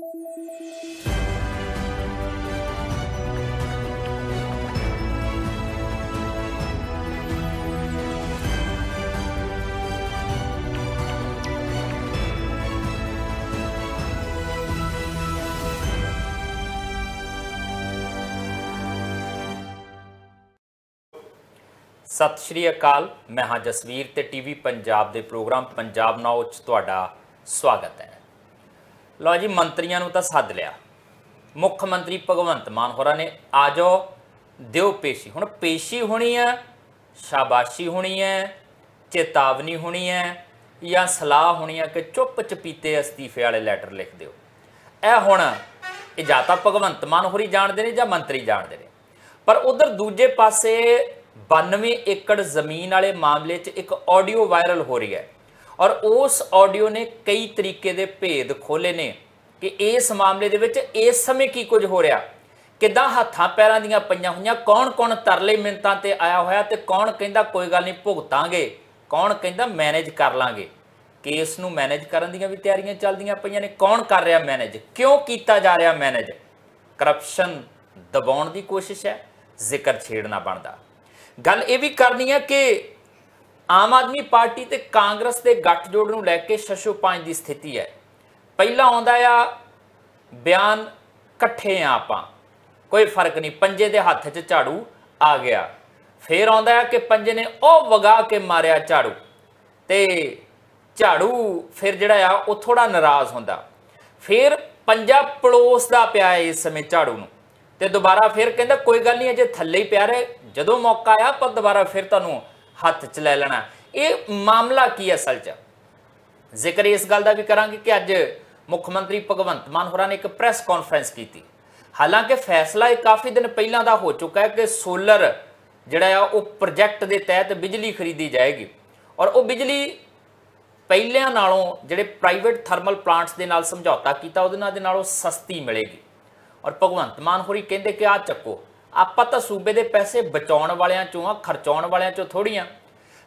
सत श्री अकाल। मैं हाँ जसवीर ते टीवी पंजाब के प्रोग्राम पंजाब नाउ च तुहाडा स्वागत है। लो जी, मंत्रियों नूं तां सद लिया। मुख मंत्री भगवंत मान होरां ने आ जाओ दिओ पेशी। हुण पेशी होनी है, शाबाशी होनी है, चेतावनी होनी है या सलाह होनी है कि चुप चपीते अस्तीफे वाले लैटर लिख दिओ। यह हुण या तां भगवंत मान होरी जाणदे ने जां मंत्री जाणदे ने। पर उधर दूजे पासे 92 एकड़ जमीन वाले मामले च एक ऑडियो वायरल हो रही है और उस ऑडियो ने कई तरीके के भेद खोले ने कि इस मामले दे विच इस समय की कुछ हो रहा, किदां हत्थां पैरां दीयां पईयां होईयां, कौन कौन तरले मिन्नतां ते आया होया ते कौन कहंदा कोई गल नहीं भुगतांगे, कौन कहंदा मैनेज कर लांगे। केस नूं मैनेज करन दीयां भी तैयारियां चलदियां पईयां ने। कौन कर रहा मैनेज, क्यों कीता जा रहा मैनेज? करप्शन दबाउण दी कोशिश है, जिक्र छेड़ना बनदा। गल ये भी करनी है कि आम आदमी पार्टी ते कांग्रेस के गठजोड़ नूं लैके शशोपांच की स्थिति है। पहला आउंदा आ बयान कट्ठे आ आपां, कोई फर्क नहीं, पंजे दे हत्थ च झाड़ू आ गया। फिर आउंदा है कि पंजे ने ओ वगा के मारिया झाड़ू, ते झाड़ू फिर जिहड़ा आ वो थोड़ा नाराज़ हुंदा। फिर पंजा पड़ोसदा पिया इस समय झाड़ू नूं ते दोबारा फिर कहंदा कोई गल नहीं, अजे थल्ले ही पिया रहे, जदों मौका आया पर दोबारा फिर तुहानूं हत्थ च लै लेना। ये मामला की असल च जिक्र इस गल का भी करांगे कि अज मुख मंत्री भगवंत मान होरां ने एक प्रैस कॉन्फ्रेंस की। हालांकि फैसला काफ़ी दिन पहलां दा हो चुका है कि सोलर जिहड़ा आ वो प्रोजैक्ट के तहत बिजली खरीदी जाएगी और वो बिजली पहलिਆਂ नालों जिहड़े प्राइवेट थर्मल प्लांट्स दे नाल समझौता कीता उहदे नालों सस्ती मिलेगी। और भगवंत मान होरी कहते कि आ चक्को, आप तो सूबे के पैसे बचाने वाले चों आ, खर्चाने वाले चों थोड़ी आ।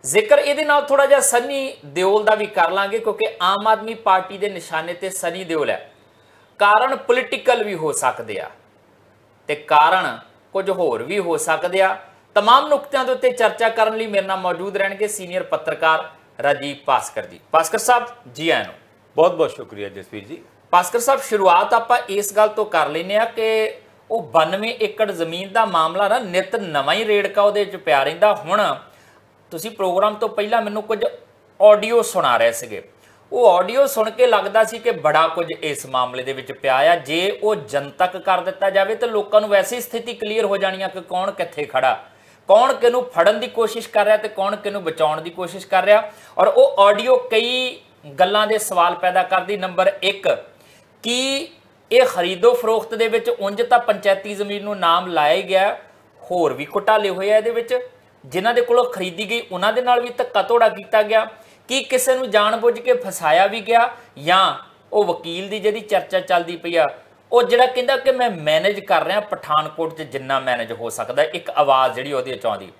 जिक्र ये थोड़ा जहा सनी देओल का भी कर लांगे क्योंकि आम आदमी पार्टी के निशाने ते सनी देओल है। कारण पोलिटिकल भी हो सकते आ ते कारण कुछ होर भी हो सकते आ। तमाम नुकतियों के उत्ते चर्चा करने लिए मेरे नाल मौजूद रहेंगे सीनियर पत्रकार राजीव पास्कर जी। पास्कर साहब जी आए। बहुत बहुत शुक्रिया जसवीर जी। पास्कर साहब, शुरुआत आप इस गल तो कर लें कि वो 92 एकड़ जमीन का मामला ना नित नवा ही रेड़का वो पिया रहिंदा। हुण तुसीं प्रोग्राम तो पहला मैनूं कुछ ऑडियो सुना रहे थे, वो ऑडियो सुन के लगता सी कि बड़ा कुछ इस मामले दे विच पिया आ। जे वो जनतक कर दिता जाए तो लोगों को वैसे ही स्थिति क्लीयर हो जानी है कि कौन कित्थे खड़ा, कौन किनूं फड़न की कोशिश कर रहा तो कौन किनूं बचाउण की कोशिश कर रहा। और वो ऑडियो कई गल्लां दे सवाल पैदा करदी। नंबर एक कि ये खरीदो फरोख्त दे विच उंज तां पंचायती जमीन नूं नाम लाया ही गया, होर भी घोटाले होए इहदे विच, जिन्हां दे कोलों खरीदी गई उन्हां दे नाल भी धक्का धोड़ा कीता गया। कि किसी नूं जानबुझ के फसाया भी गया या वो वकील की जिहदी चर्चा चलदी पई आ वो जिहड़ा कहंदा कि मैं मैनेज कर रहा पठानकोट च जिन्ना मैनेज हो सकता, एक आवाज़ जिहड़ी उहदे चों आउंदी,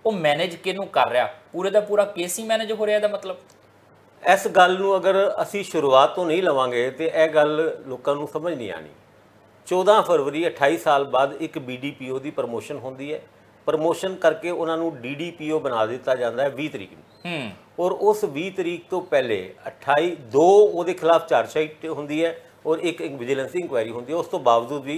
वो मैनेज किहनूं कर रहा? पूरे दा पूरा केस ही मैनेज हो रहा। इहदा मतलब इस गल नूं अगर असी शुरुआत तो नहीं लवांगे तो यह गल लोगों को समझ नहीं आनी। 14 फरवरी 28 साल बाद एक BDPO की प्रमोशन होती है। प्रमोशन करके उन्होंने DDPO बना दिता जाता है 20 तरीक को। और उस 20 तरीक तो पहले 28 वो खिलाफ चार्जशीट होंदी है और एक विजिलेंस इंक्वायरी होंदी है। उस तो बावजूद भी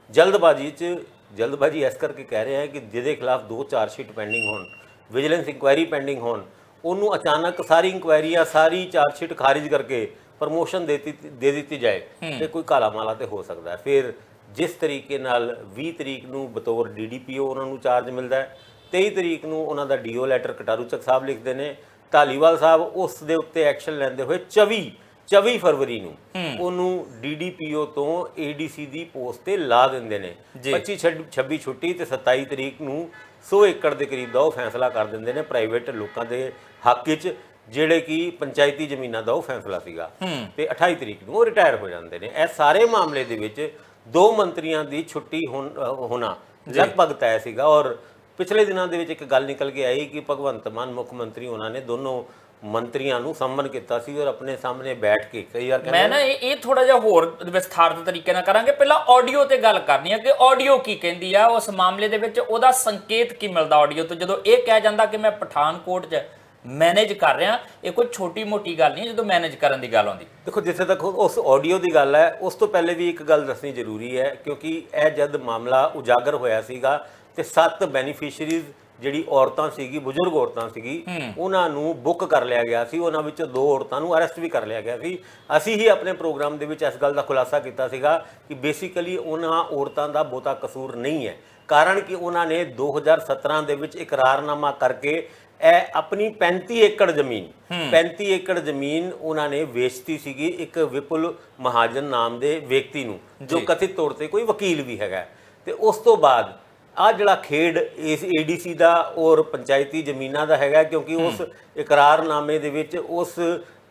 जल्दबाजी इस करके कह रहे हैं कि जिहदे खिलाफ 2 चार्जशीट पेंडिंग होन, विजिलेंस इंक्वायरी पेंडिंग होन, उन्होंने अचानक सारी इंक्वायरियां सारी चार्जशीट खारिज करके प्रमोशन दे दी जाए तो कोई काला माला तो हो सकता है। फिर जिस तरीके नाल 20 तरीक नूं बतौर DDPO उन्होंने चार्ज मिलता है, 23 तरीक नूं उन्हां दा DO लैटर कटारू चक साहब लिखते हैं, धालीवाल साहब उस दे उत्ते एक्शन लैंदे हुए 24 फरवरी नूं उन्होंने DDPO तो ADC की पोस्ट ते ला देंदे ने। 25-26 छुट्टी तो 27 तरीक नूं 100 एकड़ के करीब का फैसला कर देंदे ने प्राइवेट लोगों के हक च, जिहड़े कि पंचायती जमीनां का फैसला सीगा। ते 28 तरीक नूं रिटायर हो जाते हैं। इस सारे मामले दे विच 2 मंत्रियों की छुट्टी होना लगभग तय सीगा। और पिछले दिनों के एक गल निकल के आई कि भगवंत मान मुख्य मंत्री उन्होंने दोनों ਮੰਤਰੀਆਂ ਨੂੰ ਸੰਮਨ ਕੀਤਾ ਸੀ ਔਰ ਆਪਣੇ ਸਾਹਮਣੇ ਬੈਠ ਕੇ ਕਈ ਵਾਰ ਮੈਂ ਨਾ ਇਹ ਥੋੜਾ ਜਿਹਾ ਹੋਰ ਵਿਸਥਾਰਤ ਤਰੀਕੇ ਨਾਲ ਕਰਾਂਗੇ। ਪਹਿਲਾਂ ਆਡੀਓ ਤੇ ਗੱਲ ਕਰਨੀ ਹੈ ਕਿ ਆਡੀਓ ਕੀ ਕਹਿੰਦੀ ਆ ਉਸ ਮਾਮਲੇ ਦੇ ਵਿੱਚ, ਉਹਦਾ ਸੰਕੇਤ ਕੀ ਮਿਲਦਾ ਆਡੀਓ ਤੋਂ ਜਦੋਂ ਇਹ ਕਿਹਾ ਜਾਂਦਾ ਕਿ ਮੈਂ ਪਠਾਨਕੋਟ 'ਚ ਮੈਨੇਜ ਕਰ ਰਿਹਾ। ਇਹ ਕੋਈ ਛੋਟੀ ਮੋਟੀ ਗੱਲ ਨਹੀਂ ਜਦੋਂ ਮੈਨੇਜ ਕਰਨ ਦੀ ਗੱਲ ਆਉਂਦੀ। ਦੇਖੋ ਜਿੱਥੇ ਤੱਕ ਉਸ ਆਡੀਓ ਦੀ ਗੱਲ ਹੈ, ਉਸ ਤੋਂ ਪਹਿਲੇ ਵੀ ਇੱਕ ਗੱਲ ਦੱਸਣੀ ਜ਼ਰੂਰੀ ਹੈ, ਕਿਉਂਕਿ ਇਹ ਜਦ ਮਾਮਲਾ ਉਜਾਗਰ ਹੋਇਆ ਸੀਗਾ ਤੇ 7 ਬੈਨੀਫੀਸ਼ੀਅਰੀਜ਼ ਜਿਹੜੀ ਔਰਤਾਂ ਸੀਗੀ, ਬਜ਼ੁਰਗ ਔਰਤਾਂ ਸੀਗੀ, ਉਹਨਾਂ ਨੂੰ ਬੁੱਕ ਕਰ ਲਿਆ ਗਿਆ ਸੀ। ਉਹਨਾਂ ਵਿੱਚੋਂ 2 ਔਰਤਾਂ ਨੂੰ ਅਰੈਸਟ ਵੀ ਕਰ ਲਿਆ ਗਿਆ ਸੀ। ਅਸੀਂ ਹੀ ਆਪਣੇ ਪ੍ਰੋਗਰਾਮ ਦੇ ਵਿੱਚ ਇਸ ਗੱਲ ਦਾ ਖੁਲਾਸਾ ਕੀਤਾ ਸੀਗਾ ਕਿ ਬੇਸਿਕਲੀ ਉਹਨਾਂ ਔਰਤਾਂ ਦਾ ਬਹੁਤਾ ਕਸੂਰ ਨਹੀਂ ਹੈ, ਕਾਰਨ ਕਿ ਉਹਨਾਂ ਨੇ 2017 ਦੇ ਵਿੱਚ ਇਕਰਾਰਨਾਮਾ ਕਰਕੇ ਇਹ ਆਪਣੀ 35 ਏਕੜ ਜ਼ਮੀਨ ਉਹਨਾਂ ਨੇ ਵੇਚਤੀ ਸੀਗੀ ਇੱਕ ਵਿਪੁਲ ਮਹਾਜਨ ਨਾਮ ਦੇ ਵਿਅਕਤੀ ਨੂੰ, ਜੋ ਕਥਿਤ ਤੌਰ ਤੇ ਕੋਈ ਵਕੀਲ ਵੀ ਹੈਗਾ। ਤੇ ਉਸ ਤੋਂ ਬਾਅਦ ਆ ਜਿਹੜਾ ਖੇਡ ਇਸ ADC ਦਾ ਔਰ ਪੰਚਾਇਤੀ ਜ਼ਮੀਨਾਂ ਦਾ ਹੈਗਾ, ਕਿਉਂਕਿ ਉਸ ਇਕਰਾਰਨਾਮੇ ਦੇ ਵਿੱਚ, ਉਸ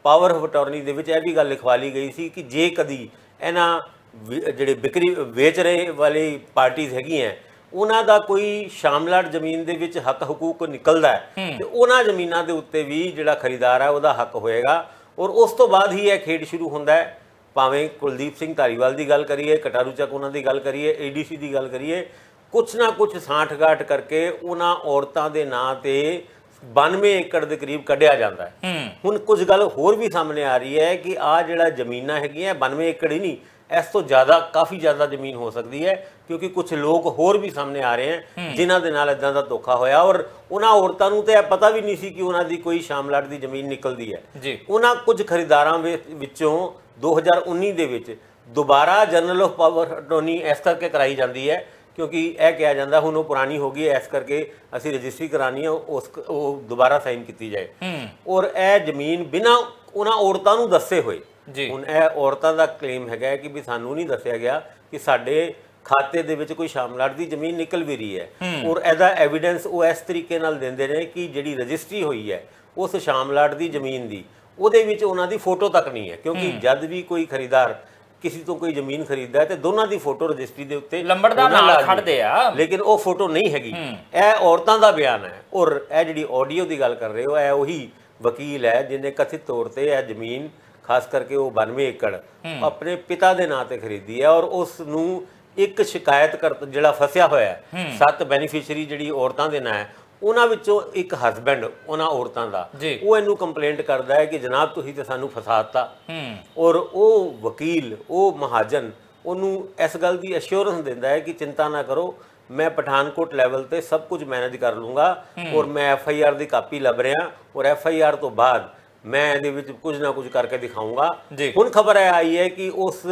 ਪਾਵਰ ਆਫ ਅਟਾਰਨੀ ਦੇ ਵਿੱਚ ਇਹ ਵੀ ਗੱਲ ਲਿਖਵਾ ਲਈ ਗਈ ਸੀ ਕਿ ਜੇ ਕਦੀ ਇਹਨਾਂ ਜਿਹੜੇ ਵਿਕਰੀ ਵੇਚ ਰਹੇ ਵਾਲੀ ਪਾਰਟੀਆਂ ਹੈਗੀਆਂ ਉਹਨਾਂ ਦਾ ਕੋਈ ਸ਼ਾਮਲਾਟ ਜ਼ਮੀਨ ਦੇ ਵਿੱਚ ਹੱਕ ਹਕੂਕ ਨਿਕਲਦਾ ਹੈ ਤੇ ਉਹਨਾਂ ਜ਼ਮੀਨਾਂ ਦੇ ਉੱਤੇ ਵੀ ਜਿਹੜਾ ਖਰੀਦਾਰ ਹੈ ਉਹਦਾ ਹੱਕ ਹੋਏਗਾ। ਔਰ ਉਸ ਤੋਂ ਬਾਅਦ ਹੀ ਇਹ ਖੇਡ ਸ਼ੁਰੂ ਹੁੰਦਾ ਹੈ। ਭਾਵੇਂ ਕੁਲਦੀਪ ਸਿੰਘ ਧਾਰੀਵਾਲ ਦੀ ਗੱਲ ਕਰੀਏ, ਕਟਾਰੂ ਚੱਕ ਉਹਨਾਂ ਦੀ ਗੱਲ ਕਰੀਏ, ADC ਦੀ ਗੱਲ ਕਰੀਏ, ਕੁਛ ਨਾ ਕੁਛ ਸਾਂਠ-ਗਾਂਠ ਕਰਕੇ ਉਹਨਾਂ ਔਰਤਾਂ ਦੇ ਨਾਂ ਤੇ 92 ਏਕੜ ਦੇ ਕਰੀਬ ਕੱਢਿਆ ਜਾਂਦਾ ਹੈ। ਹੁਣ ਕੁਝ ਗੱਲ ਹੋਰ ਵੀ ਸਾਹਮਣੇ ਆ ਰਹੀ ਹੈ ਕਿ ਆ ਜਿਹੜਾ ਜ਼ਮੀਨਾਂ ਹੈਗੀਆਂ 92 ਏਕੜ ਹੀ ਨਹੀਂ, ਇਸ ਤੋਂ ਜ਼ਿਆਦਾ ਕਾਫੀ ਜ਼ਿਆਦਾ ਜ਼ਮੀਨ ਹੋ ਸਕਦੀ ਹੈ, ਕਿਉਂਕਿ ਕੁਝ ਲੋਕ ਹੋਰ ਵੀ ਸਾਹਮਣੇ ਆ ਰਹੇ ਹਨ ਜਿਨ੍ਹਾਂ ਦੇ ਨਾਲ ਇਦਾਂ ਦਾ ਧੋਖਾ ਹੋਇਆ। ਔਰ ਉਹਨਾਂ ਔਰਤਾਂ ਨੂੰ ਤਾਂ ਇਹ ਪਤਾ ਵੀ ਨਹੀਂ ਸੀ ਕਿ ਉਹਨਾਂ ਦੀ ਕੋਈ ਸ਼ਾਮਲਾਟ ਦੀ ਜ਼ਮੀਨ ਨਿਕਲਦੀ ਹੈ। ਉਹਨਾਂ ਕੁਝ ਖਰੀਦਾਰਾਂ ਵਿੱਚੋਂ 2019 ਦੇ ਵਿੱਚ ਦੁਬਾਰਾ ਜਨਰਲ ਆਫ ਪਾਵਰ ਅਟਾਰਨੀ ਇਸ ਕਰਕੇ ਕਰਾਈ ਜਾਂਦੀ ਹੈ ਕਿਉਂਕਿ ਇਹ ਕਿਹਾ ਜਾਂਦਾ ਹੁਣ ਉਹ ਪੁਰਾਣੀ ਹੋ ਗਈ ਹੈ, ਇਸ ਕਰਕੇ ਅਸੀਂ ਰਜਿਸਟਰੀ ਕਰਾਣੀ ਹੈ, ਉਹ ਦੁਬਾਰਾ ਸਾਈਨ ਕੀਤੀ ਜਾਏ। ਔਰ ਇਹ ਜ਼ਮੀਨ ਬਿਨਾਂ ਉਹਨਾਂ ਔਰਤਾਂ ਨੂੰ ਦੱਸੇ ਹੋਏ, ਹੁਣ ਇਹ ਔਰਤਾਂ ਦਾ ਕਲੇਮ ਹੈਗਾ ਕਿ ਵੀ ਸਾਨੂੰ ਨਹੀਂ ਦੱਸਿਆ ਗਿਆ ਕਿ ਸਾਡੇ ਖਾਤੇ ਦੇ ਵਿੱਚ ਕੋਈ ਸ਼ਾਮਲਾਟ ਦੀ ਜ਼ਮੀਨ ਨਿਕਲ ਵੀ ਰਹੀ ਹੈ। ਔਰ ਇਹਦਾ ਐਵੀਡੈਂਸ ਉਹ ਇਸ ਤਰੀਕੇ ਨਾਲ ਦਿੰਦੇ ਨੇ ਕਿ ਜਿਹੜੀ ਰਜਿਸਟਰੀ ਹੋਈ ਹੈ ਉਸ ਸ਼ਾਮਲਾਟ ਦੀ ਜ਼ਮੀਨ ਦੀ, ਉਹਦੇ ਵਿੱਚ ਉਹਨਾਂ ਦੀ ਫੋਟੋ ਤੱਕ ਨਹੀਂ ਹੈ, ਕਿਉਂਕਿ ਜਦ ਵੀ ਕੋਈ ਖਰੀਦਾਰ ਕਿਸੇ ਤੋਂ ਕੋਈ ਜ਼ਮੀਨ ਖਰੀਦਦਾ ਹੈ ਤੇ ਦੋਨਾਂ ਦੀ ਫੋਟੋ ਰਜਿਸਟਰੀ ਦੇ ਉੱਤੇ ਲੰਬੜਦਾਰ ਨਾਲ ਖੜਦੇ ਆ, ਲੇਕਿਨ ਉਹ ਫੋਟੋ ਨਹੀਂ ਹੈਗੀ। ਇਹ ਔਰਤਾਂ ਦਾ ਬਿਆਨ ਹੈ। ਔਰ ਇਹ ਜਿਹੜੀ ਆਡੀਓ ਦੀ ਗੱਲ ਕਰ ਰਹੇ ਹੋ, ਇਹ ਉਹੀ ਵਕੀਲ ਹੈ ਜਿਹਨੇ ਕਥਿਤ ਤੌਰ ਤੇ ਇਹ ਜ਼ਮੀਨ ਖਾਸ ਕਰਕੇ ਉਹ 92 ਏਕੜ ਆਪਣੇ ਪਿਤਾ ਦੇ ਨਾਂ ਤੇ ਖਰੀਦੀ ਹੈ। ਔਰ ਉਸ ਨੂੰ ਇੱਕ ਸ਼ਿਕਾਇਤ ਜਿਹੜਾ ਫਸਿਆ ਹੋਇਆ 7 ਬੈਨੀਫੀਸ਼ੀਅਰੀ ਜਿਹੜੀ ਔਰਤਾਂ ਦੇ ਨਾਂ ਹੈ, ਉਹਨਾਂ ਵਿੱਚੋਂ ਇੱਕ ਹਸਬੈਂਡ ਉਹਨਾਂ ਔਰਤਾਂ ਦਾ, ਉਹ ਇਹਨੂੰ ਕੰਪਲੇਂਟ ਕਰਦਾ ਹੈ ਕਿ ਜਨਾਬ ਤੁਸੀਂ ਤੇ ਸਾਨੂੰ ਫਸਾਤਾ। ਔਰ ਉਹ ਵਕੀਲ, ਉਹ ਮਹਾਜਨ ਉਹਨੂੰ ਇਸ ਗੱਲ ਦੀ ਅਸ਼ੋਰੈਂਸ ਦਿੰਦਾ ਹੈ ਕਿ ਚਿੰਤਾ ਨਾ ਕਰੋ, ਮੈਂ ਪਠਾਨਕੋਟ ਲੈਵਲ ਤੇ ਸਭ ਕੁਝ ਮੈਨੇਜ ਕਰ ਲੂੰਗਾ ਔਰ ਮੈਂ FIR ਦੀ ਕਾਪੀ ਲੱਭ ਰਿਹਾ ਔਰ FIR ਤੋਂ ਬਾਅਦ ਮੈਂ ਇਹਦੇ ਵਿੱਚ ਕੁਝ ਨਾ ਕੁਝ ਕਰਕੇ ਦਿਖਾਊਂਗਾ। ਹੁਣ ਖਬਰ ਆਈ ਹੈ ਕਿ ਉਸ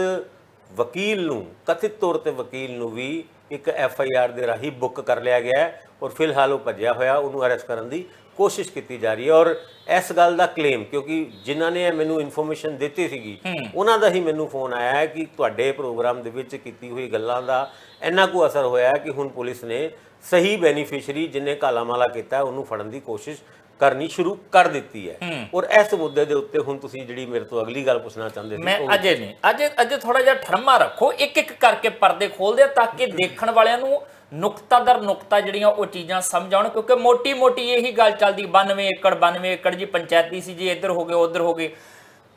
ਵਕੀਲ ਨੂੰ, ਕਥਿਤ ਤੌਰ ਤੇ ਵਕੀਲ ਨੂੰ ਵੀ ਇੱਕ FIR ਦੇ ਰਾਹੀਂ ਬੁੱਕ ਕਰ ਲਿਆ ਗਿਆ ਹੈ ਔਰ ਫਿਲਹਾਲ ਉਹ ਭੱਜਿਆ ਹੋਇਆ, ਉਹਨੂੰ ਅਰੈਸਟ ਕਰਨ ਦੀ ਕੋਸ਼ਿਸ਼ ਕੀਤੀ ਜਾ ਰਹੀ ਹੈ। ਔਰ ਇਸ ਗੱਲ ਦਾ ਕਲੇਮ, ਕਿਉਂਕਿ ਜਿਨ੍ਹਾਂ ਨੇ ਮੈਨੂੰ ਇਨਫੋਰਮੇਸ਼ਨ ਦਿੱਤੀ ਸੀਗੀ ਉਹਨਾਂ ਦਾ ਹੀ ਮੈਨੂੰ ਫੋਨ ਆਇਆ ਹੈ ਕਿ ਤੁਹਾਡੇ ਪ੍ਰੋਗਰਾਮ ਦੇ ਵਿੱਚ ਕੀਤੀ ਹੋਈ ਗੱਲਾਂ ਦਾ ਇੰਨਾ ਕੁ ਅਸਰ ਹੋਇਆ ਕਿ ਹੁਣ ਪੁਲਿਸ ਨੇ ਸਹੀ ਬੈਨੀਫੀਸ਼ੀਅਰੀ ਜਿਹਨੇ ਕਾਲਾ ਮਾਲਾ ਕੀਤਾ ਉਹਨੂੰ ਫੜਨ ਦੀ ਕੋਸ਼ਿਸ਼ ਕਰਨੀ ਸ਼ੁਰੂ ਕਰ ਦਿੱਤੀ ਹੈ। ਔਰ ਇਸ ਮੁੱਦੇ ਦੇ ਉੱਤੇ ਹੁਣ ਤੁਸੀਂ ਜਿਹੜੀ ਮੇਰੇ ਤੋਂ ਅਗਲੀ ਗੱਲ ਪੁੱਛਣਾ ਚਾਹੁੰਦੇ ਸੀ, ਮੈਂ ਅਜੇ ਨਹੀਂ, ਅਜੇ ਥੋੜਾ ਜਿਹਾ ਠਰਮਾ ਰੱਖੋ, ਇੱਕ ਇੱਕ ਕਰਕੇ ਪਰਦੇ ਖੋਲਦੇ ਤਾਂ ਕਿ ਦੇਖਣ ਵਾਲਿਆਂ ਨੂੰ ਨੁਕਤਾ ਦਰ ਨੁਕਤਾ ਜਿਹੜੀਆਂ ਉਹ ਚੀਜ਼ਾਂ ਸਮਝ ਆਉਣ। ਕਿਉਂਕਿ ਮੋਟੀ ਮੋਟੀ ਇਹੀ ਗੱਲ ਚੱਲਦੀ 92 ਏਕੜ ਜੀ ਪੰਚਾਇਤੀ ਸੀ ਜੀ, ਇੱਧਰ ਹੋ ਗਏ ਉੱਧਰ ਹੋ ਗਏ,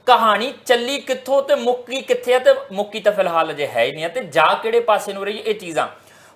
ਕਹਾਣੀ ਚੱਲੀ ਕਿੱਥੋਂ ਤੇ ਮੁੱਕੀ ਕਿੱਥੇ ਆ, ਤੇ ਮੁੱਕੀ ਤਾਂ ਫਿਲਹਾਲ ਅਜੇ ਹੈ ਹੀ ਨਹੀਂ, ਤੇ ਜਾ ਕਿਹੜੇ ਪਾਸੇ ਨੂੰ ਰਹੀ ਇਹ ਚੀਜ਼ਾਂ।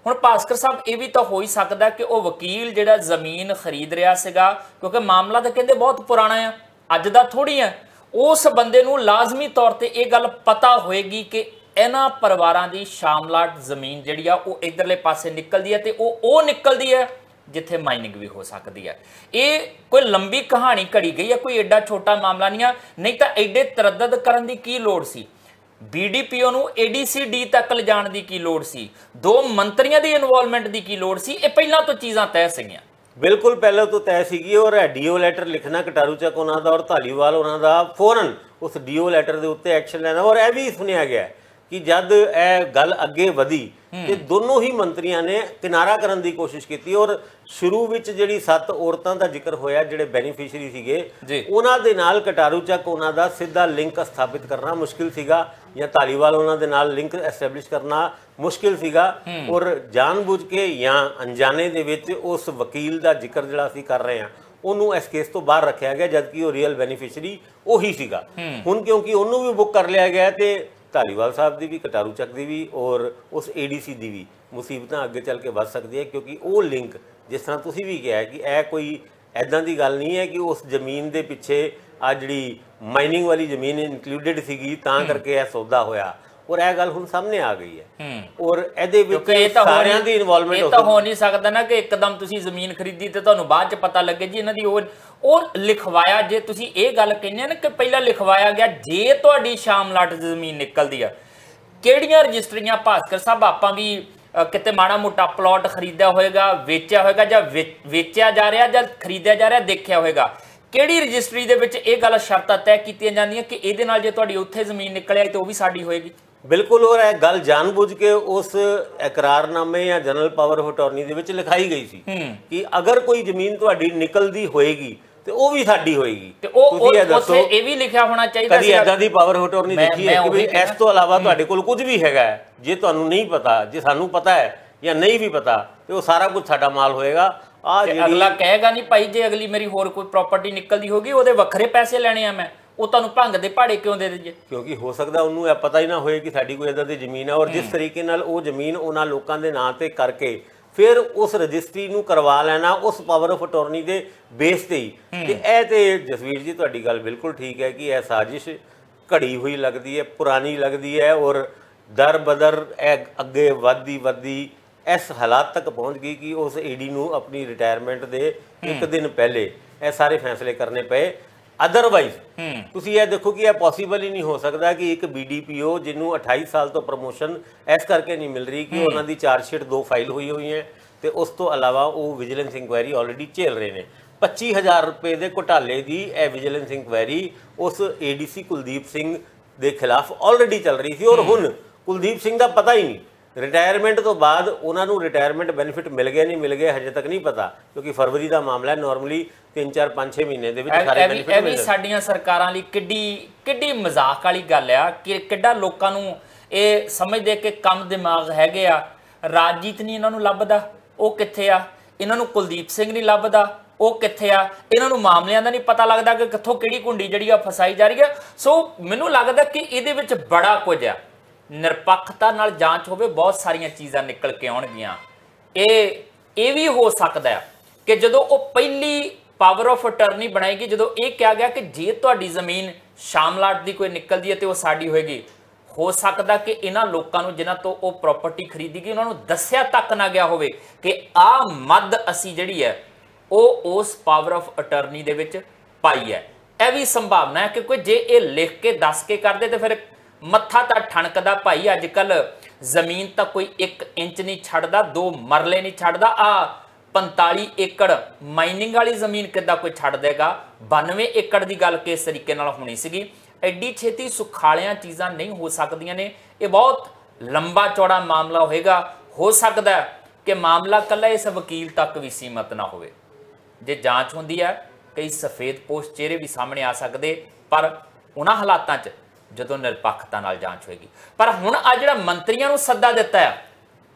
ਹੁਣ ਭਾਸਕਰ ਸਾਹਿਬ ਇਹ ਵੀ ਤਾਂ ਹੋ ਹੀ ਸਕਦਾ ਕਿ ਉਹ ਵਕੀਲ ਜਿਹੜਾ ਜ਼ਮੀਨ ਖਰੀਦ ਰਿਹਾ ਸੀਗਾ, ਕਿਉਂਕਿ ਮਾਮਲਾ ਤਾਂ ਕਹਿੰਦੇ ਬਹੁਤ ਪੁਰਾਣਾ ਆ, ਅੱਜ ਦਾ ਥੋੜੀ ਆ, ਉਸ ਬੰਦੇ ਨੂੰ ਲਾਜ਼ਮੀ ਤੌਰ ਤੇ ਇਹ ਗੱਲ ਪਤਾ ਹੋਏਗੀ ਕਿ ਇਹਨਾਂ ਪਰਿਵਾਰਾਂ ਦੀ ਸ਼ਾਮਲਾਟ ਜ਼ਮੀਨ ਜਿਹੜੀ ਆ ਉਹ ਇਧਰਲੇ ਪਾਸੇ ਨਿਕਲਦੀ ਹੈ ਤੇ ਉਹ ਨਿਕਲਦੀ ਹੈ ਜਿੱਥੇ ਮਾਈਨਿੰਗ ਵੀ ਹੋ ਸਕਦੀ ਹੈ। ਇਹ ਕੋਈ ਲੰਬੀ ਕਹਾਣੀ ਘੜੀ ਗਈ ਹੈ, ਕੋਈ ਐਡਾ ਛੋਟਾ ਮਾਮਲਾ ਨਹੀਂ ਆ, ਨਹੀਂ ਤਾਂ ਐਡੇ ਤਰੱਦਦ ਕਰਨ ਦੀ ਕੀ ਲੋੜ ਸੀ? BDPO ਨੂੰ ADCD ਤੱਕ ਲਿਜਾਣ ਦੀ ਕੀ ਲੋੜ ਸੀ? 2 ਮੰਤਰੀਆਂ ਦੀ ਇਨਵੋਲਵਮੈਂਟ ਦੀ ਕੀ ਲੋੜ ਸੀ? ਇਹ ਪਹਿਲਾਂ ਤੋਂ ਚੀਜ਼ਾਂ ਤੈਅ ਸੀਗੀਆਂ, ਬਿਲਕੁਲ ਪਹਿਲਾਂ ਤੋਂ ਤੈਅ ਸੀਗੀ। ਔਰ DO ਲੈਟਰ ਲਿਖਣਾ ਕਟਾਰੂ ਚੱਕ ਉਹਨਾਂ ਦਾ ਔਰ ਧਾਲੀਵਾਲ ਉਹਨਾਂ ਦਾ, ਫੌਰਨ ਉਸ DO ਲੈਟਰ ਦੇ ਉੱਤੇ ਐਕਸ਼ਨ ਲੈਣਾ। ਔਰ ਇਹ ਵੀ ਸੁਣਿਆ ਗਿਆ ਕਿ ਜਦ ਇਹ ਗੱਲ ਅੱਗੇ ਵਧੀ ਤੇ ਦੋਨੋਂ ਹੀ ਮੰਤਰੀਆਂ ਨੇ ਕਿਨਾਰਾ ਕਰਨ ਦੀ ਕੋਸ਼ਿਸ਼ ਕੀਤੀ। ਔਰ ਸ਼ੁਰੂ ਵਿੱਚ ਜਿਹੜੀ 7 ਔਰਤਾਂ ਦਾ ਜ਼ਿਕਰ ਹੋਇਆ ਜਿਹੜੇ ਬੈਨੀਫੀਸ਼ੀਅਰੀ ਸੀਗੇ, ਉਹਨਾਂ ਦੇ ਨਾਲ ਕਟਾਰੂ ਚੱਕ ਉਹਨਾਂ ਦਾ ਸਿੱਧਾ ਲਿੰਕ ਸਥਾਪਿਤ ਕਰਨਾ ਮੁਸ਼ਕਿਲ ਸੀਗਾ, ਜਾਂ ਧਾਲੀਵਾਲ ਉਹਨਾਂ ਦੇ ਨਾਲ ਲਿੰਕ ਐਸਟੈਬਲਿਸ਼ ਕਰਨਾ ਮੁਸ਼ਕਿਲ ਸੀਗਾ। ਔਰ ਜਾਣਬੁੱਝ ਕੇ ਜਾਂ ਅਣਜਾਣੇ ਦੇ ਵਿੱਚ ਉਸ ਵਕੀਲ ਦਾ ਜ਼ਿਕਰ ਜਿਹੜਾ ਅਸੀਂ ਕਰ ਰਹੇ ਹਾਂ ਉਹਨੂੰ ਇਸ ਕੇਸ ਤੋਂ ਬਾਹਰ ਰੱਖਿਆ ਗਿਆ, ਜਦਕਿ ਉਹ ਰੀਅਲ ਬੈਨੀਫੀਸ਼ਰੀ ਉਹੀ ਸੀਗਾ। ਹੁਣ ਕਿਉਂਕਿ ਉਹਨੂੰ ਵੀ ਬੁੱਕ ਕਰ ਲਿਆ ਗਿਆ ਤੇ ਧਾਲੀਵਾਲ ਸਾਹਿਬ ਦੀ ਵੀ, ਕਟਾਰੂ ਚੱਕ ਦੀ ਵੀ ਔਰ ਉਸ ਏਡੀਸੀ ਦੀ ਵੀ ਮੁਸੀਬਤਾਂ ਅੱਗੇ ਚੱਲ ਕੇ ਵੱਧ ਸਕਦੀਆਂ, ਕਿਉਂਕਿ ਉਹ ਲਿੰਕ ਜਿਸ ਤਰ੍ਹਾਂ ਤੁਸੀਂ ਵੀ ਕਿਹਾ ਕਿ ਇਹ ਕੋਈ ਇੱਦਾਂ ਦੀ ਗੱਲ ਨਹੀਂ ਹੈ ਕਿ ਉਸ ਜ਼ਮੀਨ ਦੇ ਪਿੱਛੇ ਆ ਜਿਹੜੀ ਮਾਈਨਿੰਗ ਵਾਲੀ ਜ਼ਮੀਨ ਇਨਕਲੂਡਡ ਸੀਗੀ ਤਾਂ ਕਰਕੇ ਇਹ ਸੌਦਾ ਹੋਇਆ, ਔਰ ਇਹ ਗੱਲ ਹੁਣ ਸਾਹਮਣੇ ਆ ਗਈ ਹੈ। ਔਰ ਇਹਦੇ ਵਿੱਚ ਸਾਰਿਆਂ ਦੀ ਇਨਵੋਲਵਮੈਂਟ ਤਾਂ ਹੋ ਨਹੀਂ ਸਕਦਾ ਨਾ ਕਿ ਇੱਕਦਮ ਤੁਸੀਂ ਜ਼ਮੀਨ ਖਰੀਦੀ ਤੇ ਤੁਹਾਨੂੰ ਬਾਅਦ ਚ ਪਤਾ ਲੱਗੇ ਜੀ ਇਹਨਾਂ ਦੀ ਉਹ ਲਿਖਵਾਇਆ। ਜੇ ਤੁਸੀਂ ਇਹ ਗੱਲ ਕਹਿੰਦੇ ਨਾ ਕਿ ਪਹਿਲਾਂ ਲਿਖਵਾਇਆ ਗਿਆ, ਜੇ ਤੁਹਾਡੀ ਸ਼ਾਮਲਾਟ ਜ਼ਮੀਨ ਨਿਕਲਦੀ ਆ, ਕਿਹੜੀਆਂ ਰਜਿਸਟਰੀਆਂ ਭਾਸਕਰ ਸਾਹਿਬ ਆਪਾਂ ਵੀ ਕਿਤੇ ਮਾੜਾ ਮੋਟਾ ਪਲਾਟ ਖਰੀਦਿਆ ਹੋਏਗਾ, ਵੇਚਿਆ ਹੋਏਗਾ, ਜਾਂ ਵੇਚਿਆ ਜਾ ਰਿਹਾ ਜਾਂ ਖਰੀਦਿਆ ਜਾ ਰਿਹਾ ਦੇਖਿਆ ਹੋਏਗਾ, ਕਿਹੜੀ ਰਜਿਸਟਰੀ ਦੇ ਵਿੱਚ ਇਹ ਗੱਲ ਸ਼ਰਤਾਂ ਤੈਅ ਕੀਤੀਆਂ ਜਾਂਦੀਆਂ ਕਿ ਇਹਦੇ ਨਾਲ ਜੇ ਤੁਹਾਡੀ ਉੱਥੇ ਜ਼ਮੀਨ ਨਿਕਲਿਆ ਤੇ ਉਹ ਵੀ ਸਾਡੀ ਹੋਏਗੀ? ਬਿਲਕੁਲ, ਔਰ ਇਹ ਗੱਲ ਜਾਣਬੁੱਝ ਕੇ ਉਸ ਇਕਰਾਰਨਾਮੇ ਜਾਂ ਜਨਰਲ ਪਾਵਰ ਆਫ ਅਟਾਰਨੀ ਦੇ ਵਿੱਚ ਲਿਖਾਈ ਗਈ ਸੀ ਕਿ ਅਗਰ ਕੋਈ ਜ਼ਮੀਨ ਤੁਹਾਡੀ ਨਿਕਲਦੀ ਹੋਏਗੀ ਤੇ ਉਹ ਵੀ ਸਾਡੀ ਹੋਏਗੀ। ਤੇ ਉਹ ਉੱਥੇ ਇਹ ਵੀ ਲਿਖਿਆ ਹੋਣਾ ਚਾਹੀਦਾ ਸੀ। ਕਦੀ ਏਦਾਂ ਦੀ ਪਾਵਰ ਆਫ ਅਟਾਰਨੀ ਦੇਖੀ ਹੈ ਕਿ ਵੀ ਇਸ ਤੋਂ ਇਲਾਵਾ ਤੁਹਾਡੇ ਕੋਲ ਕੁਝ ਵੀ ਹੈਗਾ, ਜੇ ਤੁਹਾਨੂੰ ਨਹੀਂ ਪਤਾ, ਜੇ ਸਾਨੂੰ ਪਤਾ ਹੈ ਜਾਂ ਨਹੀਂ ਵੀ ਪਤਾ, ਤੇ ਉਹ ਸਾਰਾ ਕੁਝ ਸਾਡਾ ਮਾਲ ਹੋਏਗਾ। ਅਗਲਾ ਕਹੇਗਾ ਨਹੀਂ ਭਾਈ ਜੇ ਅਗਲੀ ਮੇਰੀ ਹੋਰ ਕੋਈ ਪ੍ਰਾਪਰਟੀ ਨਿਕਲਦੀ ਹੋਗੀ ਉਹਦੇ ਵੱਖਰੇ ਪੈਸੇ ਲੈਣੇ ਆ, ਮੈਂ ਉਹ ਤੁਹਾਨੂੰ ਭੰਗ ਦੇ ਪਹਾੜੇ ਕਿਉਂ ਦੇ ਦਈਏ? ਕਿਉਂਕਿ ਹੋ ਸਕਦਾ ਉਹਨੂੰ ਇਹ ਪਤਾ ਹੀ ਨਾ ਹੋਏ ਕਿ ਸਾਡੀ ਕੋਈ ਇੱਦਾਂ ਦੀ ਜ਼ਮੀਨ ਹੈ, ਔਰ ਜਿਸ ਤਰੀਕੇ ਨਾਲ ਉਹ ਜ਼ਮੀਨ ਉਹਨਾਂ ਲੋਕਾਂ ਦੇ ਨਾਂ ਤੇ ਕਰਕੇ ਫਿਰ ਉਸ ਰਜਿਸਟਰੀ ਨੂੰ ਕਰਵਾ ਲੈਣਾ ਉਸ ਪਾਵਰ ਆਫ ਅਟਾਰਨੀ ਦੇ ਬੇਸ ਤੇ ਹੀ। ਤੇ ਇਹ ਤੇ ਜਸਵੀਰ ਜੀ ਤੁਹਾਡੀ ਗੱਲ ਬਿਲਕੁਲ ਠੀਕ ਹੈ ਕਿ ਇਹ ਸਾਜ਼ਿਸ਼ ਘੜੀ ਹੋਈ ਲੱਗਦੀ ਹੈ, ਪੁਰਾਣੀ ਲੱਗਦੀ ਹੈ, ਔਰ ਦਰ ਬਦਰ ਇਹ ਅੱਗੇ ਵੱਧਦੀ ਇਸ ਹਾਲਾਤ ਤੱਕ ਪਹੁੰਚ ਗਈ ਕਿ ਉਸ ਏਡੀ ਨੂੰ ਆਪਣੀ ਰਿਟਾਇਰਮੈਂਟ ਦੇ ਇੱਕ ਦਿਨ ਪਹਿਲੇ ਇਹ ਸਾਰੇ ਫੈਸਲੇ ਕਰਨੇ ਪਏ। ਅਦਰਵਾਈਜ਼ ਤੁਸੀਂ ਇਹ ਦੇਖੋ ਕਿ ਇਹ ਪੋਸੀਬਲ ਹੀ ਨਹੀਂ ਹੋ ਸਕਦਾ ਕਿ ਇੱਕ BDPO ਜਿਹਨੂੰ 28 ਸਾਲ ਤੋਂ ਪ੍ਰਮੋਸ਼ਨ ਇਸ ਕਰਕੇ ਨਹੀਂ ਮਿਲ ਰਹੀ ਕਿ ਉਹਨਾਂ ਦੀ ਚਾਰਜਸ਼ੀਟ 2 ਫਾਈਲ ਹੋਈ ਹੈ ਤੇ ਉਸ ਤੋਂ ਇਲਾਵਾ ਉਹ ਵਿਜੀਲੈਂਸ ਇਨਕੁਆਇਰੀ ਆਲਰੇਡੀ ਝੇਲ ਰਹੇ ਨੇ। 25,000 ਰੁਪਏ ਦੇ ਘੁਟਾਲੇ ਦੀ ਇਹ ਵਿਜੀਲੈਂਸ ਇਨਕੁਆਇਰੀ ਉਸ ADC ਕੁਲਦੀਪ ਸਿੰਘ ਦੇ ਖਿਲਾਫ ਆਲਰੇਡੀ ਚੱਲ ਰਹੀ ਸੀ, ਔਰ ਹੁਣ ਕੁਲਦੀਪ ਸਿੰਘ ਦਾ ਪਤਾ ਹੀ ਨਹੀਂ ਰਿਟਾਇਰਮੈਂਟ ਤੋਂ ਬਾਅਦ ਉਹਨਾਂ ਨੂੰ ਰਿਟਾਇਰਮੈਂਟ ਬੈਨੀਫਿਟ ਮਿਲ ਗਿਆ ਨਹੀਂ ਮਿਲ ਗਿਆ ਹਜੇ ਤੱਕ ਨਹੀਂ ਪਤਾ, ਕਿਉਂਕਿ ਫਰਵਰੀ ਦਾ ਮਾਮਲਾ ਹੈ। ਨਾਰਮਲੀ 3 4 5 6 ਮਹੀਨੇ ਦੇ ਵਿੱਚ ਸਾਰੇ ਬੈਨੀਫਿਟ ਮਿਲ ਜਾਂਦੇ। ਸਾਡੀਆਂ ਸਰਕਾਰਾਂ ਲਈ ਕਿੱਡੀ ਮਜ਼ਾਕ ਵਾਲੀ ਗੱਲ ਆ ਕਿ ਕਿੱਡਾ ਲੋਕਾਂ ਨੂੰ ਇਹ ਸਮਝਦੇ ਕਿ ਕੰਮ ਦਿਮਾਗ ਹੈਗੇ ਆ। ਰਾਜਜੀਤ ਨਹੀਂ ਇਹਨਾਂ ਨੂੰ ਲੱਭਦਾ, ਉਹ ਕਿੱਥੇ ਆ? ਇਹਨਾਂ ਨੂੰ ਕੁਲਦੀਪ ਸਿੰਘ ਨਹੀਂ ਲੱਭਦਾ, ਉਹ ਕਿੱਥੇ ਆ? ਇਹਨਾਂ ਨੂੰ ਮਾਮਲਿਆਂ ਦਾ ਨਹੀਂ ਪਤਾ ਲੱਗਦਾ ਕਿ ਕਿੱਥੋਂ ਕਿਹੜੀ ਕੁੰਡੀ ਜਿਹੜੀ ਆ ਫਸਾਈ ਜਾ ਰਹੀ ਆ। ਸੋ ਮੈਨੂੰ ਲੱਗਦਾ ਕਿ ਇਹਦੇ ਵਿੱਚ ਬੜਾ ਕੁਝ ਆ। ਨਿਰਪੱਖਤਾ ਨਾਲ ਜਾਂਚ ਹੋਵੇ, ਬਹੁਤ ਸਾਰੀਆਂ ਚੀਜ਼ਾਂ ਨਿਕਲ ਕੇ ਆਉਣਗੀਆਂ। ਇਹ ਵੀ ਹੋ ਸਕਦਾ ਹੈ ਕਿ ਜਦੋਂ ਉਹ ਪਹਿਲੀ ਪਾਵਰ ਆਫ ਅਟਰਨੀ ਬਣਾਏਗੀ, ਜਦੋਂ ਇਹ ਕਿਹਾ ਗਿਆ ਕਿ ਜੇ ਤੁਹਾਡੀ ਜ਼ਮੀਨ ਸ਼ਾਮਲਾਟ ਦੀ ਕੋਈ ਨਿਕਲਦੀ ਹੈ ਤੇ ਉਹ ਸਾਡੀ ਹੋਏਗੀ, ਹੋ ਸਕਦਾ ਕਿ ਇਹਨਾਂ ਲੋਕਾਂ ਨੂੰ ਜਿਨ੍ਹਾਂ ਤੋਂ ਉਹ ਪ੍ਰਾਪਰਟੀ ਖਰੀਦੀ ਗਈ ਉਹਨਾਂ ਨੂੰ ਦੱਸਿਆ ਤੱਕ ਨਾ ਗਿਆ ਹੋਵੇ ਕਿ ਆਹ ਮੱਦ ਅਸੀਂ ਜਿਹੜੀ ਹੈ ਉਹ ਉਸ ਪਾਵਰ ਆਫ ਅਟਰਨੀ ਦੇ ਵਿੱਚ ਪਾਈ ਹੈ। ਇਹ ਵੀ ਸੰਭਾਵਨਾ ਹੈ ਕਿ ਕੋਈ ਜੇ ਇਹ ਲਿਖ ਕੇ ਦੱਸ ਕੇ ਕਰਦੇ ਤੇ ਫਿਰ ਮੱਥਾ ਤਾਂ ਠਣਕਦਾ ਭਾਈ। ਅੱਜ ਕੱਲ ਜ਼ਮੀਨ ਤਾਂ ਕੋਈ 1 ਇੰਚ ਨਹੀਂ ਛੱਡਦਾ, 2 ਮਰਲੇ ਨਹੀਂ ਛੱਡਦਾ। ਆ 45 ਏਕੜ ਮਾਈਨਿੰਗ ਵਾਲੀ ਜ਼ਮੀਨ ਕਿੱਦਾਂ ਕੋਈ ਛੱਡ ਦੇਗਾ? 92 ਏਕੜ ਦੀ ਗੱਲ ਕਿਸ ਤਰੀਕੇ ਨਾਲ ਹੋਣੀ ਸੀਗੀ। ਐਡੀ ਛੇਤੀ ਸੁਖਾਲਿਆਂ ਚੀਜ਼ਾਂ ਨਹੀਂ ਹੋ ਸਕਦੀਆਂ ਨੇ। ਇਹ ਬਹੁਤ ਲੰਬਾ ਚੌੜਾ ਮਾਮਲਾ ਹੋਏਗਾ। ਹੋ ਸਕਦਾ ਕਿ ਮਾਮਲਾ ਕੱਲਾ ਇਸ ਵਕੀਲ ਤੱਕ ਵੀ ਸੀਮਤ ਨਾ ਹੋਵੇ। ਜੇ ਜਾਂਚ ਹੁੰਦੀ ਹੈ ਕਈ ਸਫੇਦ ਪੋਸ਼ ਚਿਹਰੇ ਵੀ ਸਾਹਮਣੇ ਆ ਸਕਦੇ, ਪਰ ਉਹਨਾਂ ਹਾਲਾਤਾਂ 'ਚ ਜਦੋਂ ਨਿਰਪੱਖਤਾ ਨਾਲ ਜਾਂਚ ਹੋਏਗੀ। ਪਰ ਹੁਣ ਆ ਜਿਹੜਾ ਮੰਤਰੀਆਂ ਨੂੰ ਸੱਦਾ ਦਿੱਤਾ ਹੈ,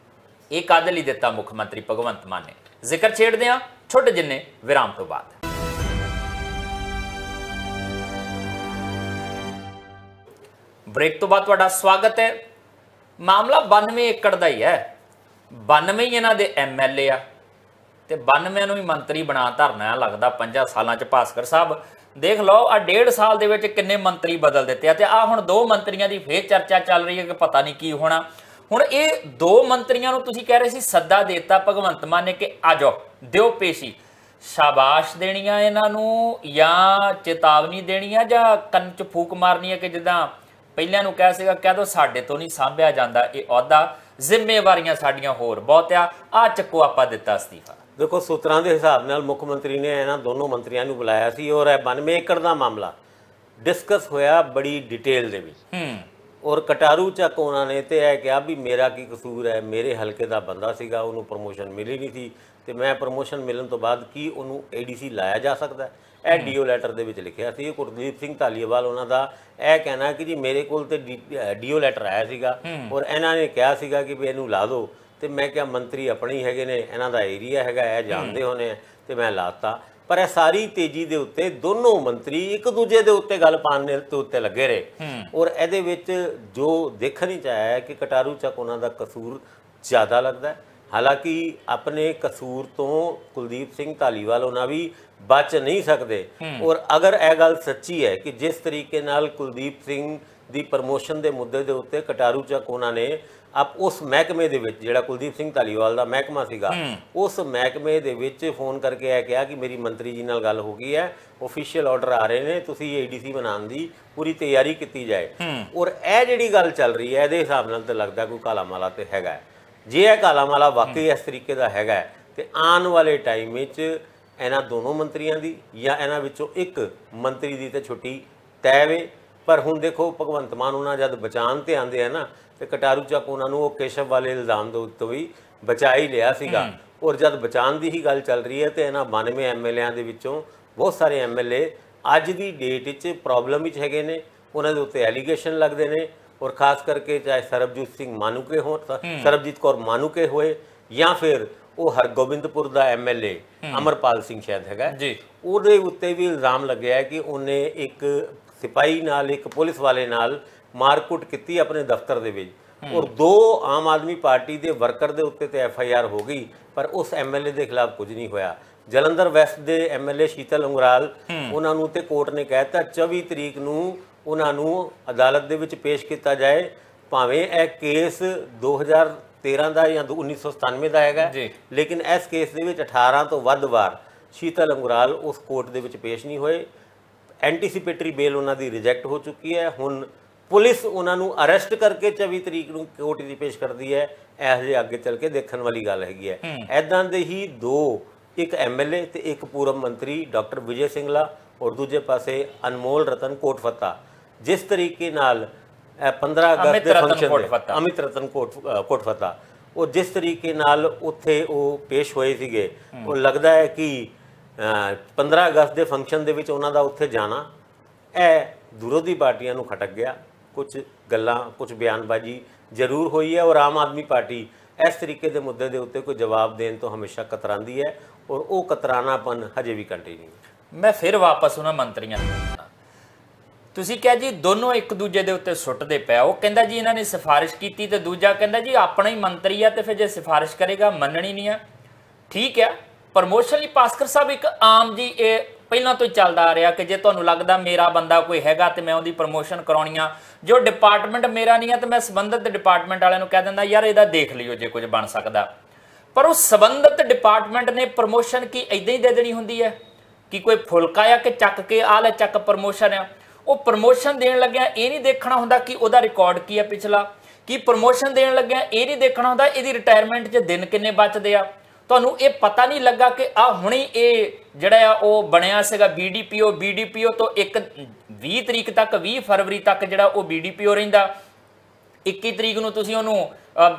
ਇਹ ਕਾਹਦੇ ਲਈ ਦਿੱਤਾ ਮੁੱਖ ਮੰਤਰੀ ਭਗਵੰਤ ਮਾਨ ਨੇ? ਜ਼ਿਕਰ ਛੇੜਦੇ ਹਾਂ ਛੋਟੇ ਜਿੰਨੇ ਵਿਰਾਮ ਤੋਂ ਬਾਅਦ। ਬ੍ਰੇਕ ਤੋਂ ਬਾਅਦ ਤੁਹਾਡਾ ਸਵਾਗਤ ਹੈ। ਮਾਮਲਾ 92 ਏਕੜ ਦਾ ਹੀ ਹੈ। 92 ਹੀ ਇਹਨਾਂ ਦੇ MLA ਆ ਤੇ 92 ਨੂੰ ਵੀ ਮੰਤਰੀ ਬਣਾ ਧਰਨਾ ਲੱਗਦਾ 5 ਸਾਲਾਂ 'ਚ। ਭਾਸਕਰ ਸਾਹਿਬ ਦੇਖ ਲਓ ਆ 1.5 ਸਾਲ ਦੇ ਵਿੱਚ ਕਿੰਨੇ ਮੰਤਰੀ ਬਦਲ ਦਿੱਤੇ ਆ ਤੇ ਆ ਹੁਣ 2 ਮੰਤਰੀਆਂ ਦੀ ਫੇਰ ਚਰਚਾ ਚੱਲ ਰਹੀ ਹੈ ਕਿ ਪਤਾ ਨਹੀਂ ਕੀ ਹੋਣਾ। ਹੁਣ ਇਹ 2 ਮੰਤਰੀਆਂ ਨੂੰ ਤੁਸੀਂ ਕਹਿ ਰਹੇ ਸੀ ਸੱਦਾ ਦੇਤਾ ਭਗਵੰਤ ਮਾਨ ਨੇ ਕਿ ਆ ਜਾਓ ਦਿਓ ਪੇਸ਼ੀ। ਸ਼ਾਬਾਸ਼ ਦੇਣੀ ਆ ਇਹਨਾਂ ਨੂੰ ਜਾਂ ਚੇਤਾਵਨੀ ਦੇਣੀ ਆ ਜਾਂ ਕੰਨ 'ਚ ਫੂਕ ਮਾਰਨੀ ਹੈ ਕਿ ਜਿੱਦਾਂ ਪਹਿਲਿਆਂ ਨੂੰ ਕਹਿ ਸੀਗਾ ਕਹਿ ਦੋ ਸਾਡੇ ਤੋਂ ਨਹੀਂ ਸਾਂਭਿਆ ਜਾਂਦਾ ਇਹ ਅਹੁਦਾ, ਜ਼ਿੰਮੇਵਾਰੀਆਂ ਸਾਡੀਆਂ ਹੋਰ ਬਹੁਤ ਆ ਚੱਕੋ ਆਪਾਂ ਦਿੱਤਾ ਅਸਤੀਫਾ? ਦੇਖੋ ਸੂਤਰਾਂ ਦੇ ਹਿਸਾਬ ਨਾਲ ਮੁੱਖ ਮੰਤਰੀ ਨੇ ਇਹਨਾਂ ਦੋਨੋਂ ਮੰਤਰੀਆਂ ਨੂੰ ਬੁਲਾਇਆ ਸੀ ਔਰ ਇਹ 92 ਏਕੜ ਦਾ ਮਾਮਲਾ ਡਿਸਕਸ ਹੋਇਆ ਬੜੀ ਡਿਟੇਲ ਦੇ ਵਿੱਚ। ਔਰ ਕਟਾਰੂ ਚੱਕ ਉਹਨਾਂ ਨੇ ਤੇ ਇਹ ਕਿਹਾ ਵੀ ਮੇਰਾ ਕੀ ਕਸੂਰ ਹੈ, ਮੇਰੇ ਹਲਕੇ ਦਾ ਬੰਦਾ ਸੀਗਾ, ਉਹਨੂੰ ਪ੍ਰਮੋਸ਼ਨ ਮਿਲੀ ਨਹੀਂ ਸੀ ਤੇ ਮੈਂ ਪ੍ਰਮੋਸ਼ਨ ਮਿਲਣ ਤੋਂ ਬਾਅਦ ਕੀ ਉਹਨੂੰ ADC ਲਾਇਆ ਜਾ ਸਕਦਾ? ਇਹ DO ਲੈਟਰ ਦੇ ਵਿੱਚ ਲਿਖਿਆ ਸੀ। ਕੁਲਦੀਪ ਸਿੰਘ ਧਾਲੀਵਾਲ ਉਹਨਾਂ ਦਾ ਇਹ ਕਹਿਣਾ ਕਿ ਜੀ ਮੇਰੇ ਕੋਲ ਤੇ DO ਲੈਟਰ ਆਇਆ ਸੀਗਾ ਔਰ ਇਹਨਾਂ ਨੇ ਕਿਹਾ ਸੀਗਾ ਕਿ ਵੀ ਇਹਨੂੰ ਲਾ ਦਿਓ ਤੇ ਮੈਂ ਕਿਹਾ ਮੰਤਰੀ ਆਪਣੇ ਹੀ ਹੈਗੇ ਨੇ, ਇਹਨਾਂ ਦਾ ਏਰੀਆ ਹੈਗਾ, ਇਹ ਜਾਣਦੇ ਹੋਣੇ ਤੇ ਮੈਂ ਲਾਤਾ। ਪਰ ਇਹ ਸਾਰੀ ਤੇਜ਼ੀ ਦੇ ਉੱਤੇ ਦੋਨੋਂ ਮੰਤਰੀ ਇੱਕ ਦੂਜੇ ਦੇ ਉੱਤੇ ਗੱਲ ਪਾਉਣ ਦੇ ਉੱਤੇ ਲੱਗੇ ਰਹੇ ਔਰ ਇਹਦੇ ਵਿੱਚ ਜੋ ਦੇਖਣ ਚ ਆਇਆ ਹੈ ਕਿ ਕਟਾਰੂ ਚੱਕ ਉਹਨਾਂ ਦਾ ਕਸੂਰ ਜ਼ਿਆਦਾ ਲੱਗਦਾ ਹੈ। ਹਾਲਾਂਕਿ ਆਪਣੇ ਕਸੂਰ ਤੋਂ ਕੁਲਦੀਪ ਸਿੰਘ ਧਾਲੀਵਾਲ ਉਹਨਾਂ ਵੀ ਬਚ ਨਹੀਂ ਸਕਦੇ ਔਰ ਅਗਰ ਇਹ ਗੱਲ ਸੱਚੀ ਹੈ ਕਿ ਜਿਸ ਤਰੀਕੇ ਨਾਲ ਕੁਲਦੀਪ ਸਿੰਘ ਦੀ ਪ੍ਰਮੋਸ਼ਨ ਦੇ ਮੁੱਦੇ ਦੇ ਉੱਤੇ ਕਟਾਰੂ ਚੱਕ ਉਹਨਾਂ ਨੇ ਉਸ ਮਹਿਕਮੇ ਦੇ ਵਿੱਚ ਜਿਹੜਾ ਕੁਲਦੀਪ ਸਿੰਘ ਧਾਲੀਵਾਲ ਦਾ ਮਹਿਕਮਾ ਸੀਗਾ ਉਸ ਮਹਿਕਮੇ ਦੇ ਵਿੱਚ ਫੋਨ ਕਰਕੇ ਇਹ ਕਿਹਾ ਕਿ ਮੇਰੀ ਮੰਤਰੀ ਜੀ ਨਾਲ ਗੱਲ ਹੋ ਗਈ ਹੈ, ਆਫੀਸ਼ੀਅਲ ਆਰਡਰ ਆ ਰਹੇ ਨੇ, ਤੁਸੀਂ ਏਡੀਸੀ ਬਣਾਉਣ ਦੀ ਪੂਰੀ ਤਿਆਰੀ ਕੀਤੀ ਜਾਏ। ਔਰ ਇਹ ਜਿਹੜੀ ਗੱਲ ਚੱਲ ਰਹੀ ਹੈ ਇਹਦੇ ਹਿਸਾਬ ਨਾਲ ਤਾਂ ਲੱਗਦਾ ਕੋਈ ਕਾਲਾ ਮਾਲਾ ਤੇ ਹੈਗਾ। ਜੇ ਇਹ ਕਾਲਾ ਮਾਲਾ ਵਾਕਈ ਇਸ ਤਰੀਕੇ ਦਾ ਹੈਗਾ ਤੇ ਆਉਣ ਵਾਲੇ ਟਾਈਮ ਵਿੱਚ ਇਹਨਾਂ ਦੋਨੋਂ ਮੰਤਰੀਆਂ ਦੀ ਜਾਂ ਇਹਨਾਂ ਵਿੱਚੋਂ ਇੱਕ ਮੰਤਰੀ ਦੀ ਤੇ ਛੁੱਟੀ ਤੈਅ ਵੇ। ਪਰ ਹੁਣ ਦੇਖੋ ਭਗਵੰਤ ਮਾਨ ਉਹਨਾਂ ਜਦ ਬਚਾਉਣ ਤੇ ਆਉਂਦੇ ਆ ਨਾ ਤੇ ਕਟਾਰੂ ਚੱਕ ਉਹਨਾਂ ਨੂੰ ਉਹ ਕੇਸ਼ਵ ਵਾਲੇ ਇਲਜ਼ਾਮ ਦੇ ਉੱਤੇ ਵੀ ਬਚਾ ਹੀ ਲਿਆ ਸੀਗਾ। ਔਰ ਜਦ ਬਚਾਉਣ ਦੀ ਹੀ ਗੱਲ ਚੱਲ ਰਹੀ ਹੈ ਤੇ ਇਹਨਾਂ 92 ਐਮਐਲਏਆਂ ਦੇ ਵਿੱਚੋਂ ਬਹੁਤ ਸਾਰੇ ਐਮਐਲਏ ਅੱਜ ਦੀ ਡੇਟ ਵਿੱਚ ਪ੍ਰੋਬਲਮ ਵਿੱਚ ਹੈਗੇ ਨੇ, ਉਹਨਾਂ ਦੇ ਉੱਤੇ ਐਲੀਗੇਸ਼ਨ ਲੱਗਦੇ ਨੇ। ਔਰ ਖਾਸ ਕਰਕੇ ਚਾਹੇ ਸਰਬਜੀਤ ਕੌਰ ਮਾਨੂਕੇ ਹੋਏ ਜਾਂ ਫਿਰ ਉਹ ਹਰਗੋਬਿੰਦਪੁਰ ਦਾ ਐਮਐਲਏ ਅਮਰਪਾਲ ਸਿੰਘ ਸ਼ਾਇਦ ਹੈਗਾ, ਉਹਦੇ ਉੱਤੇ ਵੀ ਇਲਜ਼ਾਮ ਲੱਗਿਆ ਕਿ ਉਹਨੇ ਇੱਕ ਸਿਪਾਹੀ ਨਾਲ ਇੱਕ ਪੁਲਿਸ ਵਾਲੇ ਨਾਲ ਮਾਰਕੁੱਟ ਕੀਤੀ ਆਪਣੇ ਦਫ਼ਤਰ ਦੇ ਵਿੱਚ। ਔਰ 2 ਆਮ ਆਦਮੀ ਪਾਰਟੀ ਦੇ ਵਰਕਰ ਦੇ ਉੱਤੇ ਤੇ ਐਫਆਈਆਰ ਹੋ ਗਈ ਪਰ ਉਸ ਐਮਐਲਏ ਦੇ ਖਿਲਾਫ ਕੁਝ ਨਹੀਂ ਹੋਇਆ। ਜਲੰਧਰ ਵੈਸਟ ਦੇ ਐਮਐਲਏ ਸ਼ੀਤਲ ਉਂਗਰਾਲ ਉਹਨਾਂ ਨੂੰ ਤੇ ਕੋਰਟ ਨੇ ਕਹਿ ਦਿੱਤਾ 24 ਤਰੀਕ ਨੂੰ ਉਹਨਾਂ ਨੂੰ ਅਦਾਲਤ ਦੇ ਵਿੱਚ ਪੇਸ਼ ਕੀਤਾ ਜਾਏ, ਭਾਵੇਂ ਇਹ ਕੇਸ 2013 ਦਾ ਜਾਂ 1997 ਦਾ ਹੈਗਾ, ਲੇਕਿਨ ਇਸ ਕੇਸ ਦੇ ਵਿੱਚ 18 ਤੋਂ ਵੱਧ ਵਾਰ ਸ਼ੀਤਲ ਉਂਗਰਾਲ ਉਸ ਕੋਰਟ ਦੇ ਵਿੱਚ ਪੇਸ਼ ਨਹੀਂ ਹੋਏ। ਐਂਟੀਸਿਪੇਟਰੀ ਬੇਲ ਉਹਨਾਂ ਦੀ ਰਿਜੈਕਟ ਹੋ ਚੁੱਕੀ ਹੈ। ਹੁਣ ਪੁਲਿਸ ਉਹਨਾਂ ਨੂੰ ਅਰੈਸਟ ਕਰਕੇ 24 ਤਰੀਕ ਨੂੰ ਕੋਰਟ 'ਚ ਪੇਸ਼ ਕਰਦੀ ਹੈ। ਇਹੋ ਜਿਹੇ ਅੱਗੇ ਚੱਲ ਕੇ ਦੇਖਣ ਵਾਲੀ ਗੱਲ ਹੈਗੀ ਹੈ। ਇੱਦਾਂ ਦੇ ਹੀ 2, ਇੱਕ ਐਮਐਲਏ ਤੇ ਇੱਕ ਪੂਰਬ ਮੰਤਰੀ ਡਾਕਟਰ ਵਿਜੇ ਸਿੰਗਲਾ ਔਰ ਦੂਜੇ ਪਾਸੇ ਅਨਮੋਲ ਰਤਨ ਕੋਟਫੱਤਾ, ਜਿਸ ਤਰੀਕੇ ਨਾਲ 15 ਅਗਸਤ ਦੇ ਫੰਕਸ਼ਨ ਅਮਿਤ ਰਤਨ ਕੋਟਫੱਤਾ ਉਹ ਜਿਸ ਤਰੀਕੇ ਨਾਲ ਉੱਥੇ ਉਹ ਪੇਸ਼ ਹੋਏ ਸੀਗੇ, ਉਹ ਲੱਗਦਾ ਹੈ ਕਿ 15 ਅਗਸਤ ਦੇ ਫੰਕਸ਼ਨ ਦੇ ਵਿੱਚ ਉਹਨਾਂ ਦਾ ਉੱਥੇ ਜਾਣਾ ਇਹ ਵਿਰੋਧੀ ਪਾਰਟੀਆਂ ਨੂੰ ਖਟਕ ਗਿਆ। ਕੁਝ ਗੱਲਾਂ ਕੁਝ ਬਿਆਨਬਾਜ਼ੀ ਜ਼ਰੂਰ ਹੋਈ ਹੈ ਔਰ ਆਮ ਆਦਮੀ ਪਾਰਟੀ ਇਸ ਤਰੀਕੇ ਦੇ ਮੁੱਦੇ ਦੇ ਉੱਤੇ ਕੋਈ ਜਵਾਬ ਦੇਣ ਤੋਂ ਹਮੇਸ਼ਾ ਕਤਰਾਉਂਦੀ ਹੈ ਔਰ ਉਹ ਕਤਰਾਨਾਪਨ ਹਜੇ ਵੀ ਕੰਟੀਨਿਊ। ਮੈਂ ਫਿਰ ਵਾਪਸ ਉਹਨਾਂ ਮੰਤਰੀਆਂ ਤੁਸੀਂ ਕਿਹਾ ਜੀ ਦੋਨੋਂ ਇੱਕ ਦੂਜੇ ਦੇ ਉੱਤੇ ਸੁੱਟਦੇ ਪਿਆ। ਉਹ ਕਹਿੰਦਾ ਜੀ ਇਹਨਾਂ ਨੇ ਸਿਫਾਰਿਸ਼ ਕੀਤੀ ਤੇ ਦੂਜਾ ਕਹਿੰਦਾ ਜੀ ਆਪਣਾ ਹੀ ਮੰਤਰੀ ਆ ਤੇ ਫਿਰ ਜੇ ਸਿਫਾਰਿਸ਼ ਕਰੇਗਾ ਮੰਨਣੀ ਨਹੀਂ ਆ। ਠੀਕ ਆ, ਪ੍ਰਮੋਸ਼ਨ ਲਈ ਭਾਸਕਰ ਸਾਹਿਬ ਇੱਕ ਆਮ ਜੀ ਇਹ ਪਹਿਲਾਂ ਤੋਂ ਹੀ ਚੱਲਦਾ ਆ ਰਿਹਾ ਕਿ ਜੇ ਤੁਹਾਨੂੰ ਲੱਗਦਾ ਮੇਰਾ ਬੰਦਾ ਕੋਈ ਹੈਗਾ ਤੇ ਮੈਂ ਉਹਦੀ ਪ੍ਰਮੋਸ਼ਨ ਕਰਾਉਣੀ ਆ, ਜੋ ਡਿਪਾਰਟਮੈਂਟ ਮੇਰਾ ਨਹੀਂ ਆ ਤੇ ਮੈਂ ਸੰਬੰਧਿਤ ਡਿਪਾਰਟਮੈਂਟ ਵਾਲਿਆਂ ਨੂੰ ਕਹਿ ਦਿੰਦਾ ਯਾਰ ਇਹਦਾ ਦੇਖ ਲਿਓ ਜੇ ਕੁਝ ਬਣ ਸਕਦਾ। ਪਰ ਉਹ ਸੰਬੰਧਿਤ ਡਿਪਾਰਟਮੈਂਟ ਨੇ ਪ੍ਰਮੋਸ਼ਨ ਕੀ ਇਦਾਂ ਹੀ ਦੇ ਦੇਣੀ ਹੁੰਦੀ ਹੈ ਕਿ ਕੋਈ ਫੁਲਕਾ ਆ ਕਿ ਚੱਕ ਕੇ ਆ ਲੈ ਚੱਕ ਪ੍ਰਮੋਸ਼ਨ ਆ। ਉਹ ਪ੍ਰਮੋਸ਼ਨ ਦੇਣ ਲੱਗਿਆ ਇਹ ਨਹੀਂ ਦੇਖਣਾ ਹੁੰਦਾ ਕਿ ਉਹਦਾ ਰਿਕਾਰਡ ਕੀ ਆ ਪਿਛਲਾ, ਕਿ ਪ੍ਰਮੋਸ਼ਨ ਦੇਣ ਲੱਗਿਆ ਇਹ ਨਹੀਂ ਦੇਖਣਾ ਹੁੰਦਾ ਇਹਦੀ ਰਿਟਾਇਰਮੈਂਟ 'ਚ ਦਿਨ ਕਿੰਨੇ ਬਚਦੇ ਆ। ਤੁਹਾਨੂੰ ਇਹ ਪਤਾ ਨਹੀਂ ਲੱਗਾ ਕਿ ਆ ਹੁਣੇ ਇਹ ਜਿਹੜਾ ਆ ਉਹ ਬਣਿਆ ਸੀਗਾ ਬੀਡੀਪੀਓ ਤੋਂ 20 ਤਰੀਕ ਤੱਕ 20 ਫਰਵਰੀ ਤੱਕ ਜਿਹੜਾ ਉਹ ਬੀਡੀਪੀਓ ਰਹਿੰਦਾ। 21 ਤਰੀਕ ਨੂੰ ਤੁਸੀਂ ਉਹਨੂੰ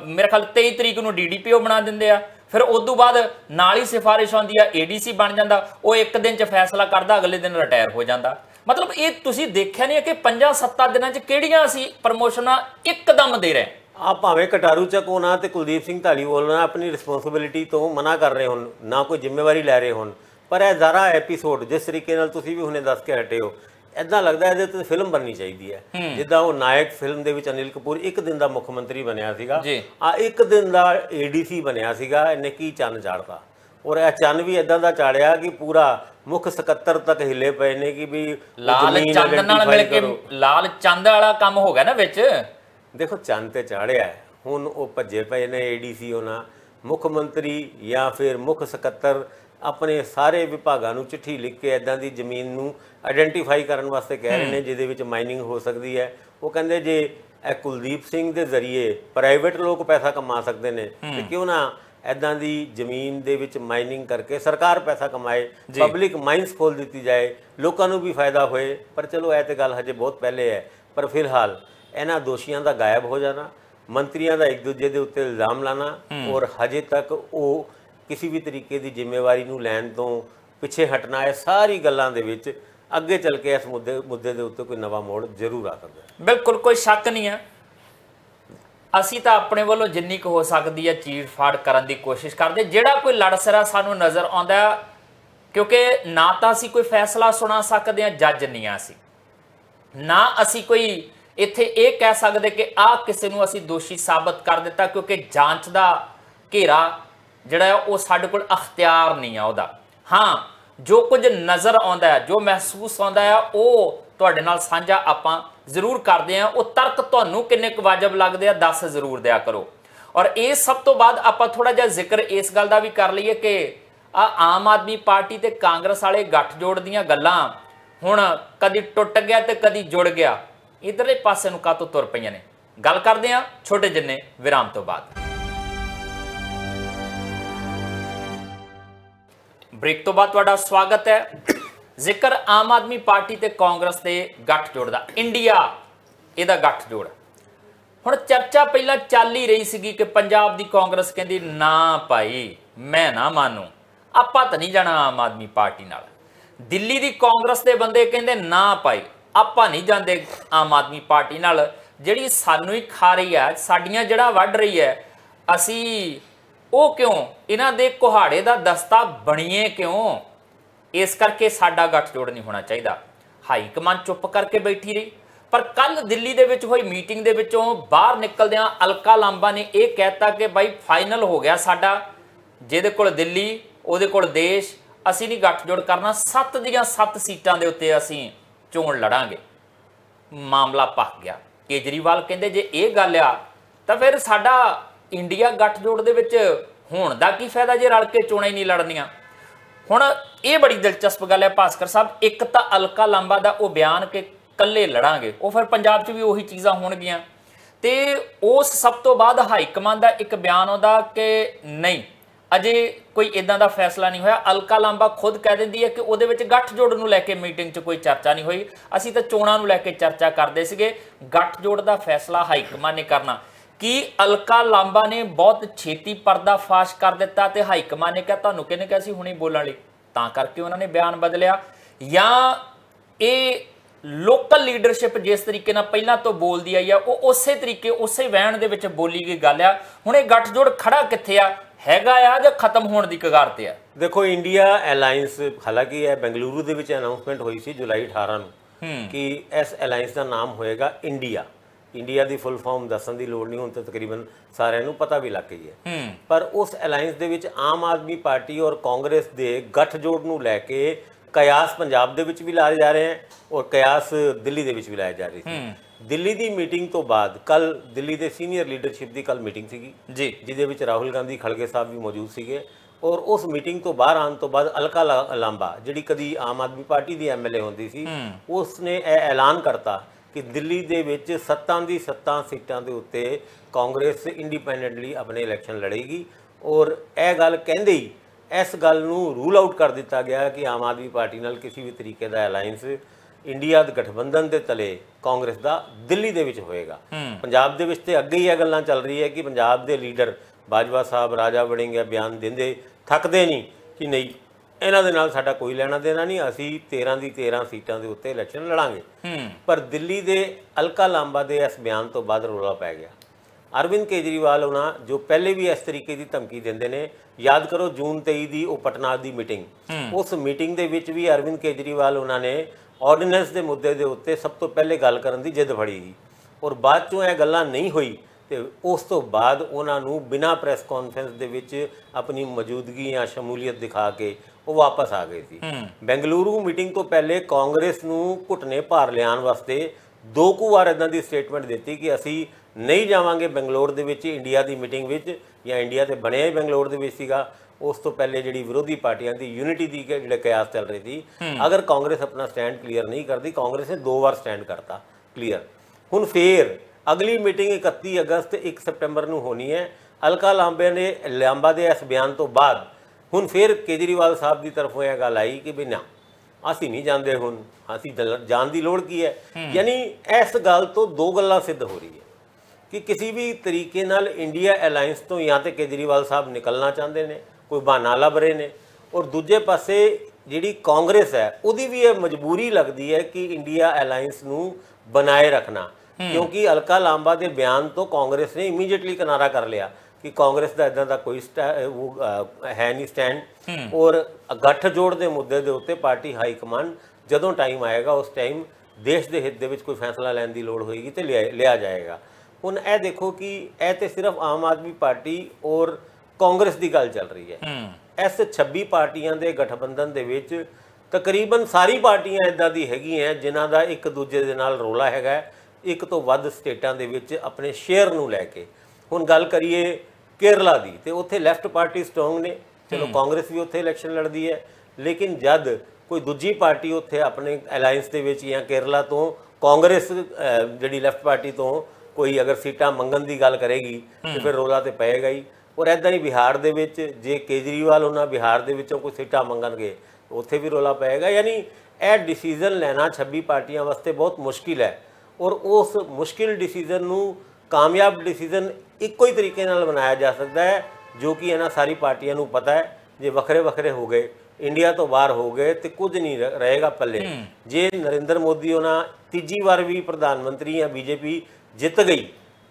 ਮੇਰੇ ਖਿਆਲ 23 ਤਰੀਕ ਨੂੰ ਡੀਡੀਪੀਓ ਬਣਾ ਦਿੰਦੇ ਆ। ਫਿਰ ਉਸ ਤੋਂ ਬਾਅਦ ਨਾਲ ਹੀ ਸਿਫਾਰਿਸ਼ ਆਉਂਦੀ ਆ, ਏਡੀਸੀ ਬਣ ਜਾਂਦਾ, ਉਹ ਇੱਕ ਦਿਨ 'ਚ ਫੈਸਲਾ ਕਰਦਾ, ਅਗਲੇ ਦਿਨ ਰਿਟਾਇਰ ਹੋ ਜਾਂਦਾ। ਮਤਲਬ ਇਹ ਤੁਸੀਂ ਦੇਖਿਆ ਨਹੀਂ ਕਿ 5-7 ਦਿਨਾਂ 'ਚ ਕਿਹੜੀਆਂ ਅਸੀਂ ਪ੍ਰਮੋਸ਼ਨਾਂ ਇੱਕਦਮ ਦੇ ਰਹੇ ਆ। ਭਾਵੇਂ ਕਟਾਰੂ ਚੱਕ ਹੋਣਾ ਤੇ ਕੁਲਦੀਪ ਸਿੰਘ ਧਾਲੀਵਾਲ ਹੋਣਾ ਆਪਣੀ ਰਿਸਪੌਂਸਿਬਿਲਿਟੀ ਤੋਂ ਮਨਾ ਕਰ ਰਹੇ ਹੋਣ, ਨਾ ਕੋਈ ਜ਼ਿੰਮੇਵਾਰੀ ਲੈ ਰਹੇ ਹੋਣ, ਪਰ ਇਹ ਜ਼ਾਰਾ ਐਪੀਸੋਡ ਜਿਸ ਤਰੀਕੇ ਨਾਲ ਤੁਸੀਂ ਵੀ ਹੁਣੇ ਦੱਸ ਕੇ ਹਟੇ ਹੋ, ਇੱਦਾਂ ਲੱਗਦਾ ਇਹਦੇ ਤੇ ਫਿਲਮ ਬਣਨੀ ਚਾਹੀਦੀ ਹੈ। ਜਿੱਦਾਂ ਉਹ ਨਾਇਕ ਫਿਲਮ ਦੇ ਵਿੱਚ ਅਨਿਲ ਕਪੂਰ ਇੱਕ ਦਿਨ ਦਾ ਮੁੱਖ ਮੰਤਰੀ ਬਣਿਆ ਸੀਗਾ, ਆ ਇੱਕ ਦਿਨ ਦਾ ਏਡੀਸੀ ਬਣਿਆ ਸੀਗਾ, ਇਹਨੇ ਕੀ ਚੰਨ ਚਾੜਤਾ। ਔਰ ਇਹ ਚੰਨ ਵੀ ਇਦਾਂ ਦਾ ਚਾੜਿਆ ਕਿ ਪੂਰਾ ਮੁੱਖ ਸਕੱਤਰ ਤੱਕ ਹਿੱਲੇ ਪਏ ਨੇ ਕਿ ਵੀ ਲਾਲ ਚੰਦ ਨਾਲ ਮਿਲ ਕੇ ਲਾਲ ਚੰਦ ਵਾਲਾ ਕੰਮ ਹੋ ਗਿਆ ਨਾ ਵਿੱਚ। ਦੇਖੋ ਚੰਨ ਤੇ ਚਾੜਿਆ, ਹੁਣ ਉਹ ਭੱਜੇ ਪਏ ਨੇ ਏਡੀਸੀ ਹੋਣਾ, ਮੁੱਖ ਮੰਤਰੀ ਜਾਂ ਫਿਰ ਮੁੱਖ ਸਕੱਤਰ ਆਪਣੇ ਸਾਰੇ ਵਿਭਾਗਾਂ ਨੂੰ ਚਿੱਠੀ ਲਿਖ ਕੇ ਇੱਦਾਂ ਦੀ ਜ਼ਮੀਨ ਨੂੰ ਆਇਡੈਂਟੀਫਾਈ ਕਰਨ ਵਾਸਤੇ ਕਹਿ ਰਹੇ ਨੇ ਜਿਹਦੇ ਵਿੱਚ ਮਾਈਨਿੰਗ ਹੋ ਸਕਦੀ ਹੈ। ਉਹ ਕਹਿੰਦੇ ਜੇ ਇਹ ਕੁਲਦੀਪ ਸਿੰਘ ਦੇ ਜ਼ਰੀਏ ਪ੍ਰਾਈਵੇਟ ਲੋਕ ਪੈਸਾ ਕਮਾ ਸਕਦੇ ਨੇ ਤੇ ਕਿਉਂ ਨਾ ਇੱਦਾਂ ਦੀ ਜ਼ਮੀਨ ਦੇ ਵਿੱਚ ਮਾਈਨਿੰਗ ਕਰਕੇ ਸਰਕਾਰ ਪੈਸਾ ਕਮਾਏ, ਪਬਲਿਕ ਮਾਈਨਸ ਖੋਲ੍ਹ ਦਿੱਤੀ ਜਾਏ, ਲੋਕਾਂ ਨੂੰ ਵੀ ਫਾਇਦਾ ਹੋਏ। ਪਰ ਚਲੋ ਇਹ ਤੇ ਗੱਲ ਹਜੇ ਬਹੁਤ ਪਹਿਲੇ ਹੈ। ਪਰ ਫਿਲਹਾਲ ਇਹਨਾਂ ਦੋਸ਼ੀਆਂ ਦਾ ਗਾਇਬ ਹੋ ਜਾਣਾ, ਮੰਤਰੀਆਂ ਦਾ ਇੱਕ ਦੂਜੇ ਦੇ ਉੱਤੇ ਇਲਜ਼ਾਮ ਲਾਣਾ ਔਰ ਹਜੇ ਤੱਕ ਉਹ ਕਿਸੇ ਵੀ ਤਰੀਕੇ ਦੀ ਜ਼ਿੰਮੇਵਾਰੀ ਨੂੰ ਲੈਣ ਤੋਂ ਪਿੱਛੇ ਹਟਣਾ, ਹੈ ਸਾਰੀ ਗੱਲਾਂ ਦੇ ਵਿੱਚ ਅੱਗੇ ਚੱਲ ਕੇ ਇਸ ਮੁੱਦੇ ਦੇ ਉੱਤੇ ਕੋਈ ਨਵਾਂ ਮੋੜ ਜ਼ਰੂਰ ਆ ਸਕਦਾ। ਬਿਲਕੁਲ ਕੋਈ ਸ਼ੱਕ ਨਹੀਂ ਹੈ। ਅਸੀਂ ਤਾਂ ਆਪਣੇ ਵੱਲੋਂ ਜਿੰਨੀ ਕੁ ਹੋ ਸਕਦੀ ਹੈ ਚੀਰ ਫਾੜ ਕਰਨ ਦੀ ਕੋਸ਼ਿਸ਼ ਕਰਦੇ। ਜਿਹੜਾ ਕੋਈ ਲੜਸਰਾ ਸਾਨੂੰ ਨਜ਼ਰ ਆਉਂਦਾ क्योंकि ना तो असी कोई फैसला सुना सकते हैं, जज नहीं असी, ना असी कोई इत्थे ये कह सकते कि आ किसी नूं असी दोषी साबित कर दिता, क्योंकि जांच का घेरा जिहड़ा है वो साडे कोल अख्तियार नहीं है उहदा। हाँ, जो कुछ नज़र आउंदा है, जो महसूस आउंदा है, वो तुहाडे नाल साझा आपां जरूर करते हैं। वो तर्क तुहानूं किन्ने क वाजिब लगदे आ, दस जरूर दिया करो। और इस सब तो बाद आपां थोड़ा जिहा जिक्र इस गल दा भी कर लईए कि आम आदमी पार्टी ते कांग्रेस वाले गठजोड़ दीयां गल्लां हुण कदी टुट गया ते कदी जुड़ गया, इधरले पासे नूं कातों तुर पईआं ने। गल करदे हां छोटे जिन्ने विराम तो बाद। ब्रेक तो बाद तुहाडा स्वागत है। जिक्र आम आदमी पार्टी ते कांग्रेस के गठजोड़ का, इंडिया इहदा गठजोड़। हुण चर्चा पहला चल ही रही सी कि पंजाब की कांग्रेस कहती ना भाई मैं ना मानू, आपां तां नहीं जाना आम आदमी पार्टी नाल। दिल्ली की कांग्रेस के बंदे कहते ना भाई आपां नहीं जाते आम आदमी पार्टी नाल, जिहड़ी सानू ही खा रही है, साडियां जड़ा वढ़ रही है, असी वो क्यों इन्हां दे कुहाड़े दा दस्ता बणीए क्यों? इस करके साडा गठजोड़ नहीं होना चाहिए। हाई कमान चुप करके बैठी रही, पर कल दिल्ली दे विच होई मीटिंग दे विचों बाहर निकलदियां अलका लांबा ने यह कहता कि भाई फाइनल हो गया साडा, जिहदे कोल दिल्ली उहदे कोल देश, असीं नहीं गठजोड़ करना, 7 ਦੀਆਂ 7 सीटां दे उत्ते असीं चोण लड़ांगे। मामला पक गया। केजरीवाल कहंदे जे ये गल आ तां फिर साडा इंडिया गठजोड़ दे विच होण दा की फायदा जे रल के चोणां ही नहीं लड़नियां। हुण ये बड़ी दिलचस्प गल है भास्कर साहब, एक तो अलका लांबा का वो बयान कि कल्ले लड़ांगे, वो फिर पंजाब च भी उही चीज़ां होणगियां, ते उस सब तो बाद हाईकमान का एक बयान आउंदा कि नहीं अजे कोई इदां दा फैसला नहीं होया। अलका लांबा खुद कह दिंदी है कि उहदे विच गठजोड़ नूं लैके मीटिंग च कोई चर्चा नहीं हुई, असीं तां चोणां नूं लैके चर्चा करदे सीगे, गठजोड़ दा फैसला हाईकमान ने करना। कि अलका लांबा ने बहुत छेती पर्दाफाश कर दिता ते हाईकमान ने कहा तुहानूं किहने कहा सी हुणे बोलण लई, तां करके उन्होंने बयान बदलिया, या ये लोकल लीडरशिप जिस तरीके नाल पहलां तो बोलदी आई आ वो उस तरीके उसे वहण दे विच बोली गई गल आ। हुण ये गठजोड़ खड़ा कित्थे आ, हैगा आ जां खत्म होण दी कगार ते आ? देखो इंडिया अलायंस, हालांकि यह बेंगलुरु दे विच अनाउंसमेंट हुई सी जुलाई 18 नूं कि इस अलायंस का नाम होएगा इंडिया। इंडिया की फुल फॉर्म दसन की लोड़ नहीं, हुण तां तकरीबन सारिਆਂ ਨੂੰ पता भी लग गई है। पर उस अलायंस दे विच आम आदमी पार्टी और कांग्रेस के गठजोड़ नूं लैके कयास पंजाब दे विच भी लाए जा रहे हैं और कयास दिल्ली दे विच भी लाए जा रहे थे। दिल्ली की मीटिंग तो बाद कल दिल्ली के सीनियर लीडरशिप की कल मीटिंग सीगी जी, जिहदे विच राहुल गांधी खड़गे साहब भी मौजूद सीगे, और उस मीटिंग तो बाहर आने तो बाद अलका लांबा जिहड़ी कदी आम आदमी पार्टी की MLA होंदी सी, उसने यह ऐलान करता कि दिल्ली दे विच 7 दी 7 सीटां दे उत्ते कांग्रेस इंडिपेंडेंटली अपने इलैक्शन लड़ेगी। और यह गल कहंदे ही इस गल नूं रूल आउट कर दिता गया कि आम आदमी पार्टी नाल किसी भी तरीके का अलायंस इंडिया गठबंधन के तले कांग्रेस का दिल्ली दे विच होएगा। पंजाब दे विच ते अगे ही यह गल्लां चल रही है कि पंजाब के लीडर बाजवा साहब राजा वड़िंग बयान देंदे थकदे नहीं कि नहीं इन्हां दे नाल साडा कोई लेना देना नहीं, असी 13 दी 13 सीटां दे उत्ते इलैक्शन लड़ांगे। पर दिल्ली दे अलका लांबा दे इस बयान तो बाद रौला पै गया। अरविंद केजरीवाल उन्हां जो पहले भी इस तरीके की धमकी देंदे ने, याद करो जून 23 की वो पटना की मीटिंग, उस मीटिंग दे विच भी अरविंद केजरीवाल उन्होंने ऑर्डीनेंस के मुद्दे के उत्ते सब तो पहले गल करन दी जिद फड़ी थी, और बाद चों यह गल्लां नहीं हुई तो उस तो बाद उन्होंने बिना प्रैस कॉन्फ्रेंस दे विच अपनी मौजूदगी या शमूलीयत दिखा के वो वापस आ गई थी। बेंगलुरु मीटिंग तो पहले कांग्रेस नूं घुटने भार लियाण वास्ते 2 वार इदां दी स्टेटमेंट दी कि असी नहीं जावांगे बेंगलोर दे विच इंडिया की मीटिंग विच, या इंडिया तो बनया ही बेंगलोर दे विच सीगा। उस तो पहले जी विरोधी पार्टियां की यूनिटी की जो कयास चल रही थी, अगर कांग्रेस अपना स्टैंड क्लीयर नहीं करती, कांग्रेस ने 2 बार स्टैंड करता क्लीयर। हुण फिर अगली मीटिंग 31 अगस्त 1 सितंबर नूं होनी है। अलका लांबा दे इस बयान तो बाद हुण फिर केजरीवाल साहब की तरफों यह गल आई कि भी ना असी नहीं जाते, हुण असी जान की लोड़ की है। यानी इस गल तो 2 गल्लां सिद्ध हो रही है कि किसी भी तरीके नाल इंडिया अलायंस तो या तो केजरीवाल साहब निकलना चाहते हैं, कोई बहाना लभ रहे हैं, और दूजे पासे जिहड़ी कांग्रेस है उहदी भी यह मजबूरी लगती है कि इंडिया अलायंस नूं बनाए रखना, क्योंकि अलका लांबा के बयान तो कांग्रेस ने इमीजिएटली किनारा कर लिया। कि कांग्रेस का इदां दा कोई है नहीं स्टैंड और गठजोड़ के मुद्दे के उत्ते पार्टी हाईकमान जदों टाइम आएगा उस टाइम देश के हित दे कोई फैसला लैन की लोड़ होएगी तो लिया जाएगा। हुण यह देखो कि यह तो सिर्फ आम आदमी पार्टी और कांग्रेस की गल चल रही है। इस 26 पार्टियां के गठबंधन दे विच तकरीबन सारी पार्टियां इदां दी हैगियां जिन्हां दा एक दूजे दे नाल रोला हैगा एक तो वध स्टेटां दे विच अपने शेयर नूं लैके। हुण गल करिए केरला की तो उत्थे लैफ्ट पार्टी स्ट्रोंग ने, चलो कांग्रेस भी उत्थे इलैक्शन लड़ती है, लेकिन जद कोई दूजी पार्टी उत्थे अपने अलायंस दे विच या केरला तो कांग्रेस जिहड़ी लैफ्ट पार्टी तो कोई अगर सीटां मंगण की गल करेगी तो फिर रोला तो पएगा ही। और इदां ही बिहार दे विच जे केजरीवाल उन्हां बिहार दे विचों कोई सीटां मंगणगे उत्थे भी रोला पएगा। यानी यह डिसीजन लेना 26 पार्टियां वास्ते बहुत मुश्किल है और उस मुश्किल डिसीजन नूं कामयाब डिसीजन इक्को ही तरीके नाल बनाया जा सकता है जो कि इन्हां सारी पार्टियां नूं पता है जे वखरे वखरे हो गए इंडिया तो बाहर हो गए तो कुछ नहीं रहेगा पल्ले। जे नरेंद्र मोदी उन्हां तीजी बार भी प्रधानमंत्री या बीजेपी जित गई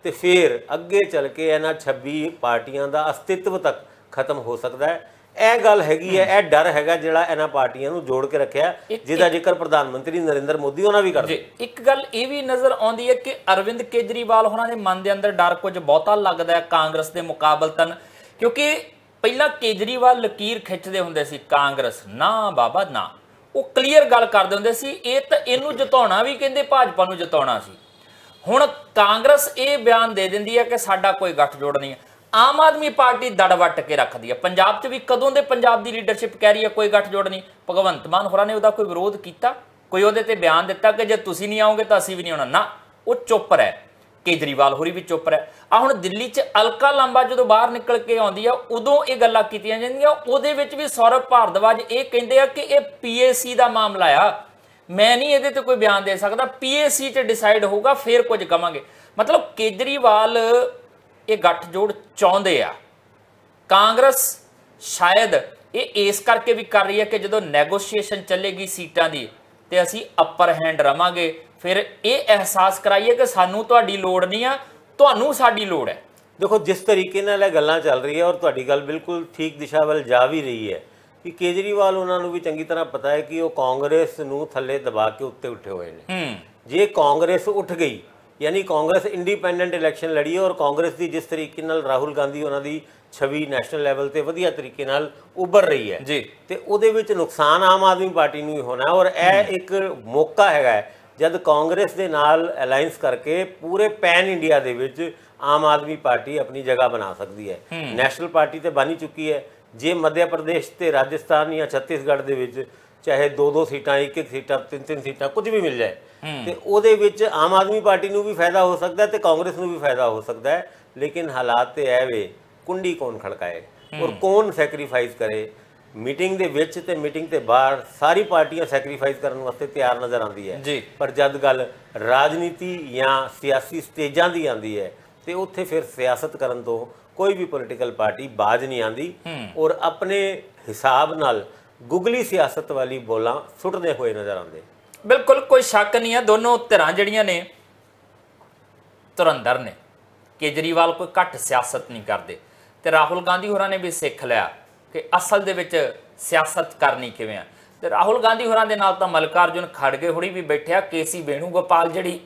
तो फिर अगे चल के इन्हां 26 पार्टियां का अस्तित्व तक खत्म हो सकता है। यह गल हैगी है, यह डर हैगा जिहड़ा इन्हां पार्टियां नूं जोड़ के रखिया जिहदा जिक्र प्रधानमंत्री नरेंद्र मोदी उन्हां भी करदे। एक गल ये भी नज़र आउंदी है कि अरविंद केजरीवाल होरां दे मन दे अंदर डर कुछ बहुता लगदा है कांग्रेस दे मुकाबलतन, क्योंकि पहला केजरीवाल लकीर खिंचदे हुंदे सी कांग्रेस ना बाबा ना, वो क्लीयर गल करदे हुंदे सी ये तां इहनूं जिताउणा भी कहंदे भाजपा नूं जिताउणा सी। हुण कांग्रेस ये बयान दे दिंदी है कि साडा कोई गठजोड़ नहीं है, आम आदमी पार्टी दड़ वट के रखती है। पंजाब च भी कदों दे पंजाब की लीडरशिप कह रही है कोई गठजोड़ नहीं, भगवंत मान होरां ने उहदा कोई विरोध किया, कोई उहदे ते बयान दिता कि जे तुसीं नहीं आओगे तो असीं भी नहीं आउणा ना, वो चुप रहे। केजरीवाल होरी भी चुप रहे। आ हुण दिल्ली च अलका लांबा जो बाहर निकल के आउंदी आ उदों ये गल्लां कीतियां जांदियां, उहदे विच भी सौरभ भारद्वाज ये कहंदे आ कि यह PAC का मामला आ, मैं नहीं ये कोई बयान दे सकता, PAC च डिसाइड होगा फिर कुछ कवांगे। मतलब केजरीवाल ये गठजोड़ चाहुंदे आ, कांग्रेस शायद ये इस करके भी कर रही है कि जो नैगोशिएशन चलेगी सीटां दी ते असीं अपर हैंड रवांगे, फिर ये एहसास कराइए कि सानू तुहाडी लोड़ नहीं आ, तुहानू साडी लोड़ है। देखो जिस तरीके नाल गल्लां चल रही है और तुहाडी गल बिल्कुल ठीक दिशा वाल जा भी रही है कि केजरीवाल उन्होंने भी चंगी तरह पता है कि वो कांग्रेस नूं थल्ले दबा के उत्ते उठे हुए ने। जे कांग्रेस उठ गई यानी कांग्रेस इंडिपेंडेंट इलैक्शन लड़ी और कांग्रेस की जिस तरीके नाल राहुल गांधी उन्हों की छवि नैशनल लैवल ते वधिया तरीके नाल उभर रही है जी, ते उहदे विच नुकसान आम आदमी पार्टी नूं ही होना है। और यह एक मौका हैगा जब कांग्रेस के नाल अलायंस करके पूरे पैन इंडिया दे विच आम आदमी पार्टी अपनी जगह बना सकती है। नैशनल पार्टी तो बन ही चुकी है, जे मध्य प्रदेश ते राजस्थान या छत्तीसगढ़ दे विच चाहे 2-2 सीटां 1-1 सीटां 3-3 सीटां कुछ भी मिल जाए तो उहदे विच आम आदमी पार्टी नूं भी फायदा हो सकता है तो कांग्रेस नूं भी फायदा हो सकता है। लेकिन हालात तो है वे कुंडी कौन खड़काए और कौन सैक्रीफाइस करे। मीटिंग दे विच ते मीटिंग ते बाहर सारी पार्टियां सैक्रीफाइस करने वास्ते तैयार नज़र आती है जी, पर जद गल राजनीति या सियासी स्टेजां दी आती है तो उत्थे फिर सियासत करन तो कोई भी पोलिटिकल पार्टी बाज नहीं आती और अपने हिसाब नाल गुगली सियासत वाली बोलां सुटदे हुए नज़र आते। बिल्कुल कोई शक नहीं है, दोनों धिरां जिहड़ियां ने धुरंधर ने, केजरीवाल कोई घट सियासत नहीं करते ते राहुल गांधी होरां ने भी सिख लिया कि असल दे विच सियासत करनी किवें आ। ते राहुल गांधी होरां दे नाल तां मल्लिकार्जुन खड़गे होरी भी बैठे आ, KC वेणुगोपाल जिहड़ी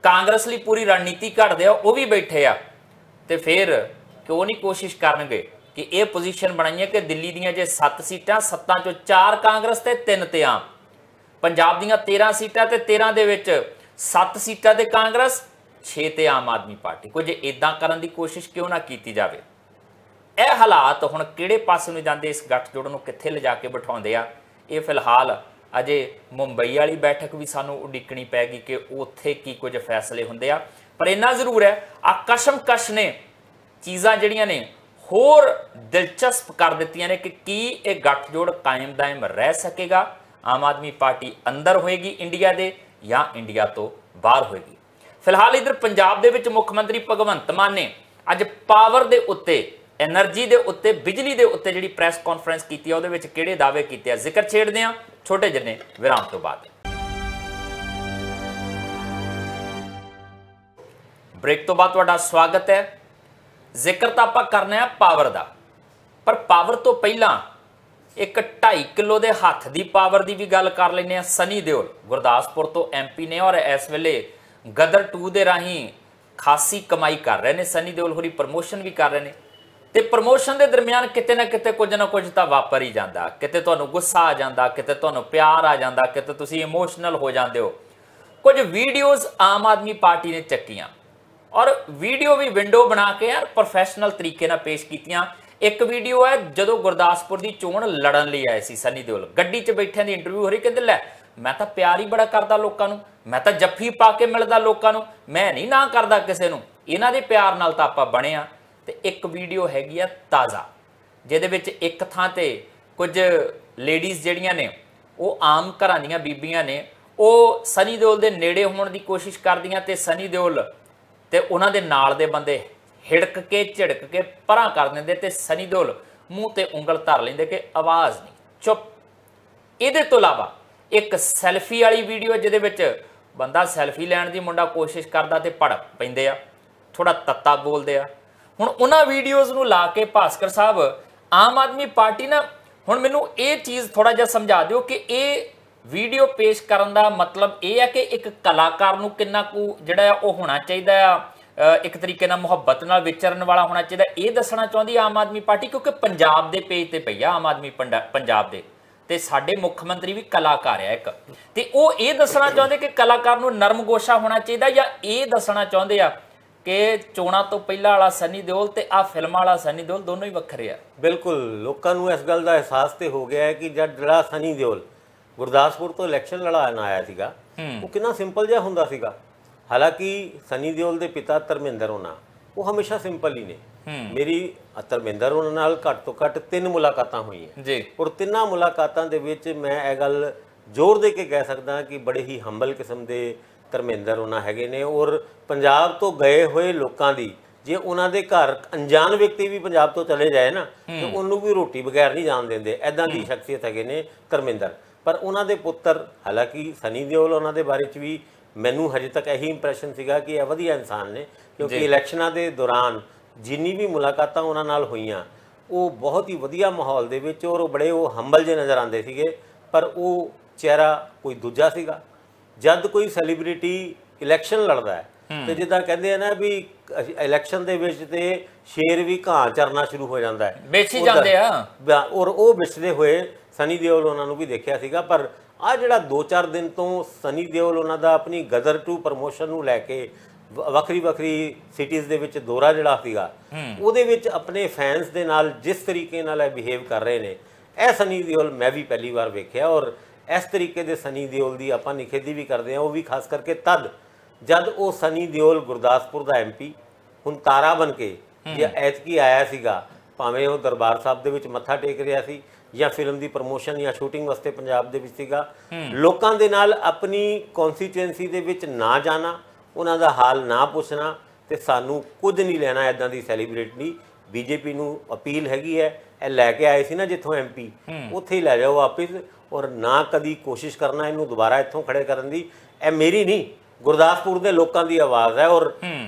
कांग्रेस लई पूरी रणनीति घड़दे आ वो भी बैठे आ, ते फिर क्यों नहीं कोशिश करनगे कि ये पोजीशन बनाइए कि दिल्ली दीयां जे 7 सीटां 7 चों 4 कांग्रेस ते 3 ते आम, पंजाब दीयां 13 सीटां ते 13 दे विच 7 सीटां ते कांग्रेस 6 ते आम आदमी पार्टी। कुछ इदां करन दी कोशिश क्यों ना कीती जावे। यह हालात हुण किहड़े पासे नूं जांदे, इस गठजोड़ नूं कित्थे लिजा के बिठाउंदे आ, ये फिलहाल अजे मुंबई वाली बैठक भी सानू उडिकनी पैगी कि उत्थे की कुछ फैसले हुंदे आ। पर इन्ना जरूर है आ कशमकश ने चीज़ां जिहड़ियां ने होर दिलचस्प कर दित्तियां ने कि की ये गठजोड़ कायम दायम रह सकेगा, आम आदमी पार्टी अंदर होएगी इंडिया दे या इंडिया तो बाहर होएगी। फिलहाल इधर पंजाब दे विच मुख मंत्री भगवंत मान ने अज पावर दे उत्ते, एनर्जी दे उत्ते, बिजली दे उत्ते जिहड़ी प्रैस कॉन्फ्रेंस कीती उहदे विच किहड़े दावे कीते जिक्र छेड़दे आ छोटे जिन्ने विराम तो बाद। ब्रेक तो बाद तुहाडा स्वागत है। ਜ਼ਿਕਰ ਤਾਂ ਆਪਾਂ ਕਰਨਾ ਹੈ ਪਾਵਰ ਦਾ, ਪਰ ਪਾਵਰ ਤੋਂ ਪਹਿਲਾਂ ਇੱਕ 2.5 ਕਿਲੋ ਦੇ ਹੱਥ ਦੀ ਪਾਵਰ ਦੀ ਵੀ ਗੱਲ ਕਰ ਲੈਂਦੇ ਆ। ਸਨੀ ਦਿਓਲ ਗੁਰਦਾਸਪੁਰ ਤੋਂ MP ਨੇ ਔਰ ਇਸ ਵੇਲੇ ਗਦਰ 2 ਦੇ ਰਾਹੀਂ ਖਾਸੀ ਕਮਾਈ ਕਰ ਰਹੇ ਨੇ। ਸਨੀ ਦਿਓਲ ਹੋਰੀ ਪ੍ਰਮੋਸ਼ਨ ਵੀ ਕਰ ਰਹੇ ਨੇ ਤੇ ਪ੍ਰਮੋਸ਼ਨ ਦੇ ਦਰਮਿਆਨ ਕਿਤੇ ਨਾ ਕਿਤੇ ਕੁਝ ਨਾ ਕੁਝ ਤਾਂ ਵਾਪਰ ਹੀ ਜਾਂਦਾ। ਕਿਤੇ ਤੁਹਾਨੂੰ ਗੁੱਸਾ ਆ ਜਾਂਦਾ, ਕਿਤੇ ਤੁਹਾਨੂੰ ਪਿਆਰ ਆ ਜਾਂਦਾ, ਕਿਤੇ ਤੁਸੀਂ ਇਮੋਸ਼ਨਲ ਹੋ ਜਾਂਦੇ ਹੋ। ਕੁਝ ਵੀਡੀਓਜ਼ ਆਮ ਆਦਮੀ ਪਾਰਟੀ ਨੇ ਚੱਕੀਆਂ ਔਰ ਵੀਡੀਓ ਵੀ ਵਿੰਡੋ ਬਣਾ ਕੇ ਯਾਰ ਪ੍ਰੋਫੈਸ਼ਨਲ ਤਰੀਕੇ ਨਾਲ ਪੇਸ਼ ਕੀਤੀਆਂ। ਇੱਕ ਵੀਡੀਓ ਹੈ ਜਦੋਂ ਗੁਰਦਾਸਪੁਰ ਦੀ ਚੋਣ ਲੜਨ ਲਈ ਆਏ ਸੀ ਸਨੀ ਦਿਓਲ, ਗੱਡੀ 'ਚ ਬੈਠਿਆਂ ਦੀ ਇੰਟਰਵਿਊ ਹੋ ਰਹੀ, ਕਹਿੰਦੇ ਲੈ ਮੈਂ ਤਾਂ ਪਿਆਰ ਹੀ ਬੜਾ ਕਰਦਾ ਲੋਕਾਂ ਨੂੰ, ਮੈਂ ਤਾਂ ਜੱਫੀ ਪਾ ਕੇ ਮਿਲਦਾ ਲੋਕਾਂ ਨੂੰ, ਮੈਂ ਨਹੀਂ ਨਾ ਕਰਦਾ ਕਿਸੇ ਨੂੰ, ਇਹਨਾਂ ਦੇ ਪਿਆਰ ਨਾਲ ਤਾਂ ਆਪਾਂ ਬਣੇ ਆ। ਤੇ ਇੱਕ ਵੀਡੀਓ ਹੈਗੀ ਆ ਤਾਜ਼ਾ, ਜਿਹਦੇ ਵਿੱਚ ਇੱਕ ਥਾਂ ਤੇ ਕੁਝ ਲੇਡੀਜ਼ ਜਿਹੜੀਆਂ ਨੇ ਉਹ ਆਮ ਘਰਾਂ ਦੀਆਂ ਬੀਬੀਆਂ ਨੇ, ਉਹ ਸਨੀ ਦਿਓਲ ਦੇ ਨੇੜੇ ਹੋਣ ਦੀ ਕੋਸ਼ਿਸ਼ ਕਰਦੀਆਂ ਤੇ ਸਨੀ ਦਿਓਲ ਤੇ ਉਹਨਾਂ ਦੇ ਨਾਲ ਦੇ ਬੰਦੇ ਹਿੜਕ ਕੇ ਝਿੜਕ ਕੇ ਪਰਾਂ ਕਰ ਦਿੰਦੇ ਤੇ ਸਨੀ ਦਿਓਲ ਮੂੰਹ ਤੇ ਉਂਗਲ ਧਰ ਲੈਂਦੇ ਕਿ ਆਵਾਜ਼ ਨਹੀਂ, ਚੁੱਪ। ਇਹਦੇ ਤੋਂ ਇਲਾਵਾ ਇੱਕ ਸੈਲਫੀ ਵਾਲੀ ਵੀਡੀਓ ਜਿਹਦੇ ਵਿੱਚ ਬੰਦਾ ਸੈਲਫੀ ਲੈਣ ਦੀ ਮੁੰਡਾ ਕੋਸ਼ਿਸ਼ ਕਰਦਾ ਤੇ ਭੜਕ ਪੈਂਦੇ ਆ, ਥੋੜਾ ਤੱਤਾ ਬੋਲਦੇ ਆ। ਹੁਣ ਉਹਨਾਂ ਵੀਡੀਓਜ਼ ਨੂੰ ਲਾ ਕੇ ਭਾਸਕਰ ਸਾਹਿਬ ਆਮ ਆਦਮੀ ਪਾਰਟੀ ਨਾ, ਹੁਣ ਮੈਨੂੰ ਇਹ ਚੀਜ਼ ਥੋੜਾ ਜਿਹਾ ਸਮਝਾ ਦਿਓ ਕਿ ਇਹ ਵੀਡੀਓ ਪੇਸ਼ ਕਰਨ ਦਾ ਮਤਲਬ ਇਹ ਹੈ ਕਿ ਇੱਕ ਕਲਾਕਾਰ ਨੂੰ ਕਿੰਨਾ ਕੁ ਜਿਹੜਾ ਉਹ ਹੋਣਾ ਚਾਹੀਦਾ ਆ, ਇੱਕ ਤਰੀਕੇ ਨਾਲ ਮੁਹੱਬਤ ਨਾਲ ਵਿਚਰਨ ਵਾਲਾ ਹੋਣਾ ਚਾਹੀਦਾ, ਇਹ ਦੱਸਣਾ ਚਾਹੁੰਦੀ ਆਮ ਆਦਮੀ ਪਾਰਟੀ, ਕਿਉਂਕਿ ਪੰਜਾਬ ਦੇ ਪੇਜ ਤੇ ਪਈ ਆ ਆਮ ਆਦਮੀ ਪੰਜਾਬ ਦੇ, ਤੇ ਸਾਡੇ ਮੁੱਖ ਮੰਤਰੀ ਵੀ ਕਲਾਕਾਰ ਆ ਇੱਕ, ਤੇ ਉਹ ਇਹ ਦੱਸਣਾ ਚਾਹੁੰਦੇ ਕਿ ਕਲਾਕਾਰ ਨੂੰ ਨਰਮ ਗੋਸ਼ਾ ਹੋਣਾ ਚਾਹੀਦਾ, ਜਾਂ ਇਹ ਦੱਸਣਾ ਚਾਹੁੰਦੇ ਆ ਕਿ ਚੋਣਾਂ ਤੋਂ ਪਹਿਲਾਂ ਵਾਲਾ ਸਨੀ ਦਿਓਲ ਤੇ ਆ ਫਿਲਮਾਂ ਵਾਲਾ ਸਨੀ ਦਿਓਲ ਦੋਨੋਂ ਹੀ ਵੱਖਰੇ ਆ। ਬਿਲਕੁਲ, ਲੋਕਾਂ ਨੂੰ ਇਸ ਗੱਲ ਦਾ ਅਹਿਸਾਸ ਤੇ ਹੋ ਗਿਆ ਹੈ ਕਿ ਜਿਹੜਾ ਸਨੀ ਦਿਓਲ ਗੁਰਦਾਸਪੁਰ ਤੋਂ ਇਲੈਕਸ਼ਨ ਲੜਾਉਣ ਆਇਆ ਸੀਗਾ ਉਹ ਕਿੰਨਾ ਸਿੰਪਲ ਜਿਹਾ ਹੁੰਦਾ ਸੀਗਾ। ਹਾਲਾਂਕਿ ਸਨੀ ਦਿਓਲ ਦੇ ਪਿਤਾ ਧਰਮਿੰਦਰ ਹੋਣਾ ਉਹ ਹਮੇਸ਼ਾ ਸਿੰਪਲ ਹੀ ਨੇ। ਮੇਰੀ ਧਰਮਿੰਦਰ ਹੋਣਾ ਨਾਲ ਘੱਟ ਤੋਂ ਘੱਟ 3 ਮੁਲਾਕਾਤਾਂ ਹੋਈਆਂ ਜੀ, ਔਰ ਤਿੰਨਾਂ ਮੁਲਾਕਾਤਾਂ ਦੇ ਵਿੱਚ ਮੈਂ ਇਹ ਗੱਲ ਜ਼ੋਰ ਦੇ ਕੇ ਕਹਿ ਸਕਦਾ ਕਿ ਬੜੇ ਹੀ ਹੰਬਲ ਕਿਸਮ ਦੇ ਧਰਮਿੰਦਰ ਹੋਣਾ ਹੈਗੇ ਨੇ। ਔਰ ਪੰਜਾਬ ਤੋਂ ਗਏ ਹੋਏ ਲੋਕਾਂ ਦੀ, ਜੇ ਉਹਨਾਂ ਦੇ ਘਰ ਅਣਜਾਣ ਵਿਅਕਤੀ ਵੀ ਪੰਜਾਬ ਤੋਂ ਚਲੇ ਜਾਏ ਨਾ ਤੇ ਉਹਨੂੰ ਵੀ ਰੋਟੀ ਬਗੈਰ ਨਹੀਂ ਜਾਣ ਦਿੰਦੇ, ਐਦਾਂ ਦੀ ਸ਼ਖਸੀਅਤ ਹੈਗੇ ਨੇ ਧਰਮਿੰਦਰ। ਪਰ ਉਹਨਾਂ ਦੇ ਪੁੱਤਰ, ਹਾਲਾਂਕਿ ਸਨੀ ਦਿਓਲ ਉਹਨਾਂ ਦੇ ਬਾਰੇ 'ਚ ਵੀ ਮੈਨੂੰ ਹਜੇ ਤੱਕ ਇਹੀ ਇੰਪ੍ਰੈਸ਼ਨ ਸੀਗਾ ਕਿ ਇਹ ਵਧੀਆ ਇਨਸਾਨ ਨੇ, ਕਿਉਂਕਿ ਇਲੈਕਸ਼ਨਾਂ ਦੇ ਦੌਰਾਨ ਜਿੰਨੀ ਵੀ ਮੁਲਾਕਾਤਾਂ ਉਹਨਾਂ ਨਾਲ ਹੋਈਆਂ ਉਹ ਬਹੁਤ ਹੀ ਵਧੀਆ ਮਾਹੌਲ ਦੇ ਵਿੱਚ, ਔਰ ਬੜੇ ਉਹ ਹੰਬਲ ਜਿਹੇ ਨਜ਼ਰ ਆਉਂਦੇ ਸੀਗੇ। ਪਰ ਉਹ ਚਿਹਰਾ ਕੋਈ ਦੂਜਾ ਸੀਗਾ। ਜਦ ਕੋਈ ਸੈਲੀਬ੍ਰਿਟੀ ਇਲੈਕਸ਼ਨ ਲੜਦਾ ਹੈ ਤੇ ਜਿੱਦਾਂ ਕਹਿੰਦੇ ਆ ਨਾ ਵੀ ਇਲੈਕਸ਼ਨ ਦੇ ਵਿੱਚ ਤੇ ਸ਼ੇਰ ਵੀ ਘਾਹ ਚਰਨਾ ਸ਼ੁਰੂ ਹੋ ਜਾਂਦਾ ਹੈ, ਵੇਚੀ ਜਾਂਦੇ ਆ, ਔਰ ਉਹ ਵਿਚਦੇ ਹੋਏ ਸਨੀ ਦਿਓਲ ਉਹਨਾਂ ਨੂੰ ਵੀ ਦੇਖਿਆ ਸੀਗਾ। ਪਰ ਆ ਜਿਹੜਾ 2-4 ਦਿਨ ਤੋਂ ਸਨੀ ਦਿਓਲ ਉਹਨਾਂ ਦਾ ਆਪਣੀ ਗਦਰ 2 ਪ੍ਰਮੋਸ਼ਨ ਨੂੰ ਲੈ ਕੇ ਵੱਖਰੀ ਸਿਟੀਜ਼ ਦੇ ਵਿੱਚ ਦੌਰਾ ਜਿਹੜਾ ਸੀਗਾ, ਉਹਦੇ ਵਿੱਚ ਆਪਣੇ ਫੈਨਸ ਦੇ ਨਾਲ ਜਿਸ ਤਰੀਕੇ ਨਾਲ ਇਹ ਬਿਹੇਵ ਕਰ ਰਹੇ ਨੇ, ਇਹ ਸਨੀ ਦਿਓਲ ਮੈਂ ਵੀ ਪਹਿਲੀ ਵਾਰ ਵੇਖਿਆ। ਔਰ ਇਸ ਤਰੀਕੇ ਦੇ ਸਨੀ ਦਿਓਲ ਦੀ ਆਪਾਂ ਨਿਖੇਧੀ ਵੀ ਕਰਦੇ ਹਾਂ, ਉਹ ਵੀ ਖਾਸ ਕਰਕੇ ਤਦ ਜਦ ਉਹ ਸਨੀ ਦਿਓਲ ਗੁਰਦਾਸਪੁਰ ਦਾ MP ਹੁਣ ਤਾਰਾ ਬਣ ਕੇ ਜੇ ਐਤਕੀ ਆਇਆ ਸੀਗਾ, ਭਾਵੇਂ ਉਹ ਦਰਬਾਰ ਸਾਹਿਬ ਦੇ ਵਿੱਚ ਮੱਥਾ ਟੇਕ ਰਿਹਾ ਸੀ ਜਾਂ ਫਿਲਮ ਦੀ ਪ੍ਰਮੋਸ਼ਨ ਜਾਂ ਸ਼ੂਟਿੰਗ ਵਾਸਤੇ ਪੰਜਾਬ ਦੇ ਵਿੱਚ ਸੀਗਾ, ਲੋਕਾਂ ਦੇ ਨਾਲ ਆਪਣੀ ਕੌਨਸਟੀਚੁਐਂਸੀ ਦੇ ਵਿੱਚ ਨਾ ਜਾਣਾ, ਉਹਨਾਂ ਦਾ ਹਾਲ ਨਾ ਪੁੱਛਣਾ ਤੇ ਸਾਨੂੰ ਕੁਝ ਨਹੀਂ ਲੈਣਾ ਇੱਦਾਂ ਦੀ ਸੈਲੀਬ੍ਰਿਟੀ। BJP ਨੂੰ ਅਪੀਲ ਹੈਗੀ ਹੈ, ਇਹ ਲੈ ਕੇ ਆਏ ਸੀ ਨਾ ਜਿੱਥੋਂ MP, ਉੱਥੇ ਹੀ ਲੈ ਜਾਓ ਵਾਪਿਸ, ਔਰ ਨਾ ਕਦੀ ਕੋਸ਼ਿਸ਼ ਕਰਨਾ ਇਹਨੂੰ ਦੁਬਾਰਾ ਇੱਥੋਂ ਖੜੇ ਕਰਨ ਦੀ। ਇਹ ਮੇਰੀ ਨਹੀਂ, ਗੁਰਦਾਸਪੁਰ ਦੇ ਲੋਕਾਂ ਦੀ ਆਵਾਜ਼ ਹੈ। ਔਰ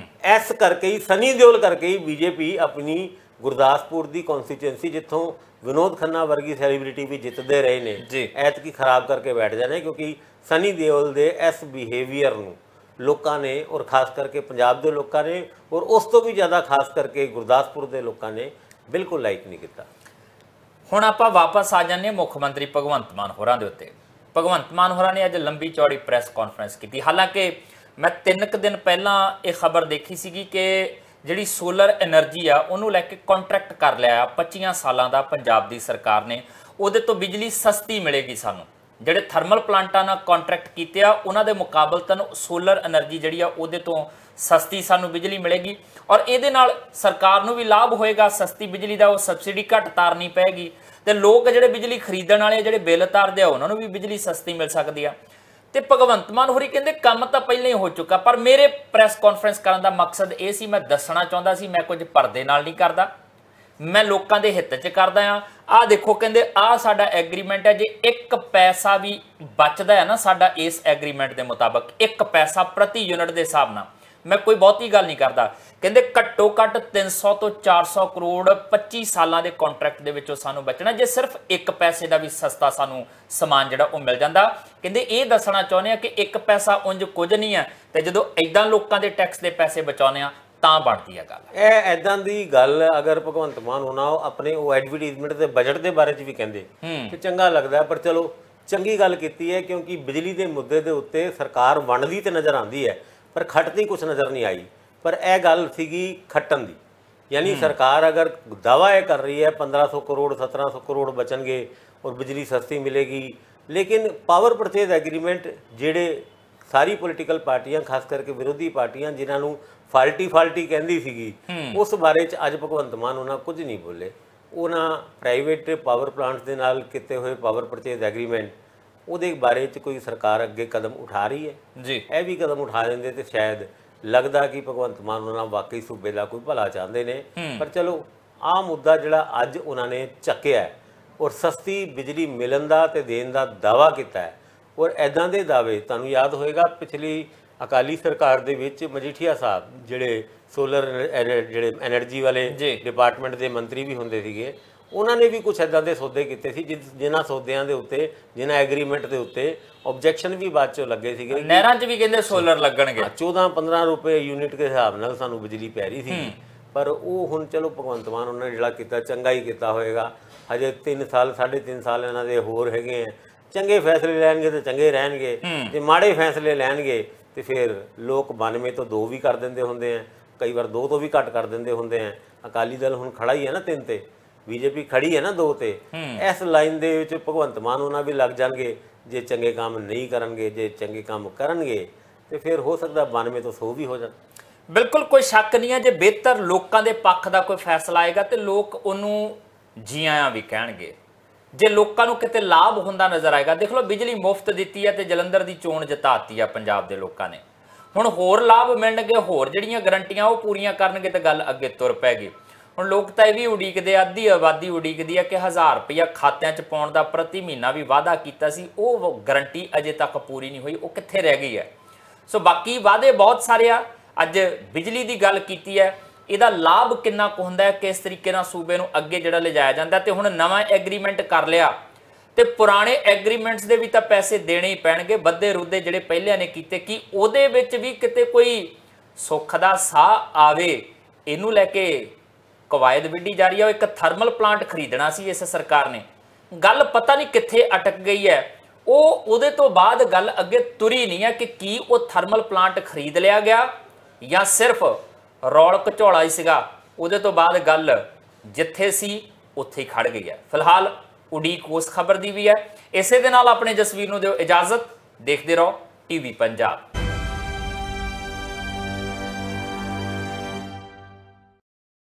ਇਸ ਕਰਕੇ ਹੀ ਸਨੀ ਦਿਓਲ ਕਰਕੇ ਹੀ BJP ਆਪਣੀ ਗੁਰਦਾਸਪੁਰ ਦੀ ਕੌਨਸਟੀਚੁਐਂਸੀ, ਜਿੱਥੋਂ ਵਿਨੋਦ ਖੰਨਾ ਵਰਗੀ ਸੈਲੀਬ੍ਰਿਟੀ ਵੀ ਜਿੱਤਦੇ ਰਹੇ ਨੇ, ਐਤਕੀ ਖਰਾਬ ਕਰਕੇ ਬੈਠ ਜਾਣੇ, ਕਿਉਂਕਿ ਸਨੀ ਦਿਓਲ ਦੇ ਇਸ ਬਿਹੇਵੀਅਰ ਨੂੰ ਲੋਕਾਂ ਨੇ, ਔਰ ਖਾਸ ਕਰਕੇ ਪੰਜਾਬ ਦੇ ਲੋਕਾਂ ਨੇ, ਔਰ ਉਸ ਤੋਂ ਵੀ ਜ਼ਿਆਦਾ ਖਾਸ ਕਰਕੇ ਗੁਰਦਾਸਪੁਰ ਦੇ ਲੋਕਾਂ ਨੇ ਬਿਲਕੁਲ ਲਾਈਕ ਨਹੀਂ ਕੀਤਾ। ਹੁਣ ਆਪਾਂ ਵਾਪਸ ਆ ਜਾਂਦੇ ਹਾਂ ਮੁੱਖ ਮੰਤਰੀ ਭਗਵੰਤ ਮਾਨ ਹੋਰਾਂ ਦੇ ਉੱਤੇ। ਭਗਵੰਤ ਮਾਨ ਹੋਰਾਂ ਨੇ ਅੱਜ ਲੰਬੀ ਚੌੜੀ ਪ੍ਰੈਸ ਕਾਨਫਰੰਸ ਕੀਤੀ। ਹਾਲਾਂਕਿ ਮੈਂ 3 ਦਿਨ ਪਹਿਲਾਂ ਇਹ ਖਬਰ ਦੇਖੀ ਸੀਗੀ ਕਿ ਜਿਹੜੀ ਸੋਲਰ એનર્ਜੀ ਆ ਉਹਨੂੰ ਲੈ ਕੇ ਕੰਟਰੈਕਟ ਕਰ ਲਿਆ 25 ਸਾਲਾਂ ਦਾ ਪੰਜਾਬ ਦੀ ਸਰਕਾਰ ਨੇ, ਉਹਦੇ ਤੋਂ ਬਿਜਲੀ ਸਸਤੀ ਮਿਲੇਗੀ ਸਾਨੂੰ। ਜਿਹੜੇ ਥਰਮਲ ਪਲਾਂਟਾਂ ਨਾਲ ਕੰਟਰੈਕਟ ਕੀਤੇ ਆ ਉਹਨਾਂ ਦੇ ਮੁਕਾਬਲਤਨ ਸੋਲਰ એનર્ਜੀ ਜਿਹੜੀ ਆ ਉਹਦੇ ਤੋਂ ਸਸਤੀ ਸਾਨੂੰ ਬਿਜਲੀ ਮਿਲੇਗੀ, ਔਰ ਇਹਦੇ ਨਾਲ ਸਰਕਾਰ ਨੂੰ ਵੀ ਲਾਭ ਹੋਏਗਾ। ਸਸਤੀ ਬਿਜਲੀ ਦਾ ਉਹ ਸਬਸਿਡੀ ਘੱਟ ਤਾਰਨੀ ਪਏਗੀ ਤੇ ਲੋਕ ਜਿਹੜੇ ਬਿਜਲੀ ਖਰੀਦਣ ਵਾਲੇ, ਜਿਹੜੇ ਬਿੱਲ ਤਾਰਦੇ ਆ, ਉਹਨਾਂ ਨੂੰ ਵੀ ਬਿਜਲੀ ਸਸਤੀ ਮਿਲ ਸਕਦੀ ਆ। ਤੇ ਭਗਵੰਤ ਮਾਨ ਹੋਰੀ ਕਹਿੰਦੇ ਕੰਮ ਤਾਂ ਪਹਿਲਾਂ ਹੀ ਹੋ ਚੁੱਕਾ, ਪਰ ਮੇਰੇ ਪ੍ਰੈਸ ਕਾਨਫਰੰਸ ਕਰਨ ਦਾ ਮਕਸਦ ਇਹ ਸੀ, ਮੈਂ ਦੱਸਣਾ ਚਾਹੁੰਦਾ ਸੀ ਮੈਂ ਕੁਝ ਪਰਦੇ ਨਾਲ ਨਹੀਂ ਕਰਦਾ, ਮੈਂ ਲੋਕਾਂ ਦੇ ਹਿੱਤ 'ਚ ਕਰਦਾ ਆ। ਆਹ ਦੇਖੋ, ਕਹਿੰਦੇ ਆਹ ਸਾਡਾ ਐਗਰੀਮੈਂਟ ਹੈ, ਜੇ 1 ਪੈਸਾ ਵੀ ਬਚਦਾ ਹੈ ਨਾ ਸਾਡਾ ਇਸ ਐਗਰੀਮੈਂਟ ਦੇ ਮੁਤਾਬਕ, 1 ਪੈਸਾ ਪ੍ਰਤੀ ਯੂਨਿਟ ਦੇ ਹਿਸਾਬ ਨਾਲ, मैं कोई बहुती गल नहीं करता, कहते घट्टो घट्ट 300 तो 400 करोड़ 25 सालों के कॉन्ट्रैक्ट दे विचों सानू बचना जे सिर्फ एक पैसे का भी सस्ता सानू समान जिहड़ा वो मिल जाता। कहते ये दसना चाहुंदे आ कि एक पैसा उंज कुछ नहीं है, तो जदों इदां लोकां दे टैक्स के पैसे बचाउने आ तां बनदी है गल। ਇਹ ਇਦਾਂ ਦੀ ਗੱਲ अगर भगवंत मान होना अपने वो एडवरटाइजमेंट के बजट के बारे च भी कहते कि चंगा लगता है, पर चलो चंगी गल कीती है क्योंकि बिजली के मुद्दे के उत्ते सरकार वंडदी तो नज़र आती है पर खटती कुछ नज़र नहीं आई। पर यह गल सीगी खट्टन की, यानी सरकार अगर दावा यह कर रही है 1500 करोड़ 1700 करोड़ बचनगे और बिजली सस्ती मिलेगी, लेकिन पावर परचेज एग्रीमेंट जेड़े सारी पोलिटिकल पार्टियां खास करके विरोधी पार्टियां जिन्होंने फाल्टी फाल्टी कहती सीगी उस बारे च अज भगवंत मान उन्होंने कुछ नहीं बोले। उन्होंने प्राइवेट पावर प्लांट्स के नाल किते हुए पावर परचेज एग्रीमेंट ਉਹਦੇ बारे च कोई सरकार अगे कदम उठा रही है जी, यह भी कदम उठा देंगे तो शायद लगता कि भगवंत मान उन्होंने वाकई सूबे का कोई भला चाहते हैं। पर चलो आ मुद्दा जिहड़ा अज उन्होंने चक्या है और सस्ती बिजली मिलन का तो देन का दावा किया है, और इदां दे दावे तुहानूं याद होएगा पिछली अकाली सरकार दे विच मजीठिया साहब जिहड़े सोलर जिहड़े एनर्जी वाले डिपार्टमेंट के मंत्री भी हुंदे सीगे, उन्होंने भी कुछ इदां दे सौदे कीते सी जिन्हां सौदियां दे उत्ते जिन्हां एग्रीमेंट के उत्ते ऑब्जैक्शन भी बाद चों लगे सीगे। नहरां च भी कहंदे सोलर लगणगे 14-15 रुपए यूनिट के हिसाब नाल सानूं बिजली पै रही सी। पर वो हुण चलो भगवंत मान उन्होंने जिहड़ा कीता चंगा ही कीता होएगा। हजे 3 साल 3.5 साल इन्हां दे होर हैगे हैं, चंगे फैसले लैणगे तो चंगे रहणगे, ते माड़े फैसले लैणगे तो फिर लोग 92 तो 2 भी कर देंदे हुंदे हैं, कई बार 2 तो भी घट कर देंदे हुंदे हैं। अकाली दल हुण खड़ा ही है ना 3 ते, बीजेपी खड़ी है ना 2 ते। इस लाइन दे विच भगवंत मान उन्हां भी लग जाणगे जे चंगे काम नहीं करनगे, जे चंगे काम करनगे तो फिर हो सकता 92 तो 100 भी हो जाण। बिल्कुल कोई शक नहीं है, जे बेहतर लोगों के पक्ष का कोई फैसला आएगा तो लोग उन्होंने जी आया भी कहेंगे। जे लोगों को किते लाभ होंदा नज़र आएगा, देख लो बिजली मुफ्त दी है तो जलंधर की चोण जिताती है पंजाब के लोगों ने, हुण होर लाभ मिलणगे, होर जिहड़ियां गारंटियां वो पूरीआं करनगे तो गल अगे तुर पैगी। हुण लोग तो यह भी उड़ीकदे, अद्धी आबादी उड़ीकदी है कि 1000 रुपया खात्यां च पाउण दा प्रति महीना भी वादा कीता सी, वो गारंटी अजे तक पूरी नहीं हुई, वो कित्थे रह गई है। सो बाकी वादे बहुत सारे आ। अज बिजली की गल कीती है, इहदा लाभ किन्ना कुछ हुंदा है, किस तरीके नाल सूबे नूं अगे जिहड़ा लिजाया जांदा ते हुण नवां एग्रीमेंट कर लिया ते पुराने एग्रीमेंट्स दे भी तां पैसे देने ही पैणगे, बद्धे रुद्धे जिहड़े पहिलिਆਂ ने कीते कि ਉਹਦੇ ਵਿੱਚ भी किते कोई सुख दा साह आवे, इहनूं लैके कवायद विढ़ी जा रही है। एक थर्मल प्लांट खरीदना सी इस सरकार ने, गल पता नहीं कित्थे अटक गई है। ਉਹਦੇ ਤੋਂ ਬਾਅਦ गल अगे तुरी नहीं है कि की वो थर्मल प्लांट खरीद लिया गया या सिर्फ रौल घचौला ही सीगा, ਉਹਦੇ ਤੋਂ ਬਾਅਦ गल जिथे सी उत्थे ही खड़ गई है। फिलहाल उड़ीक उस खबर की भी है। इसे दे नाल अपने जसवीर नूं दिओ इजाजत, देखते रहो टीवी पंजाब।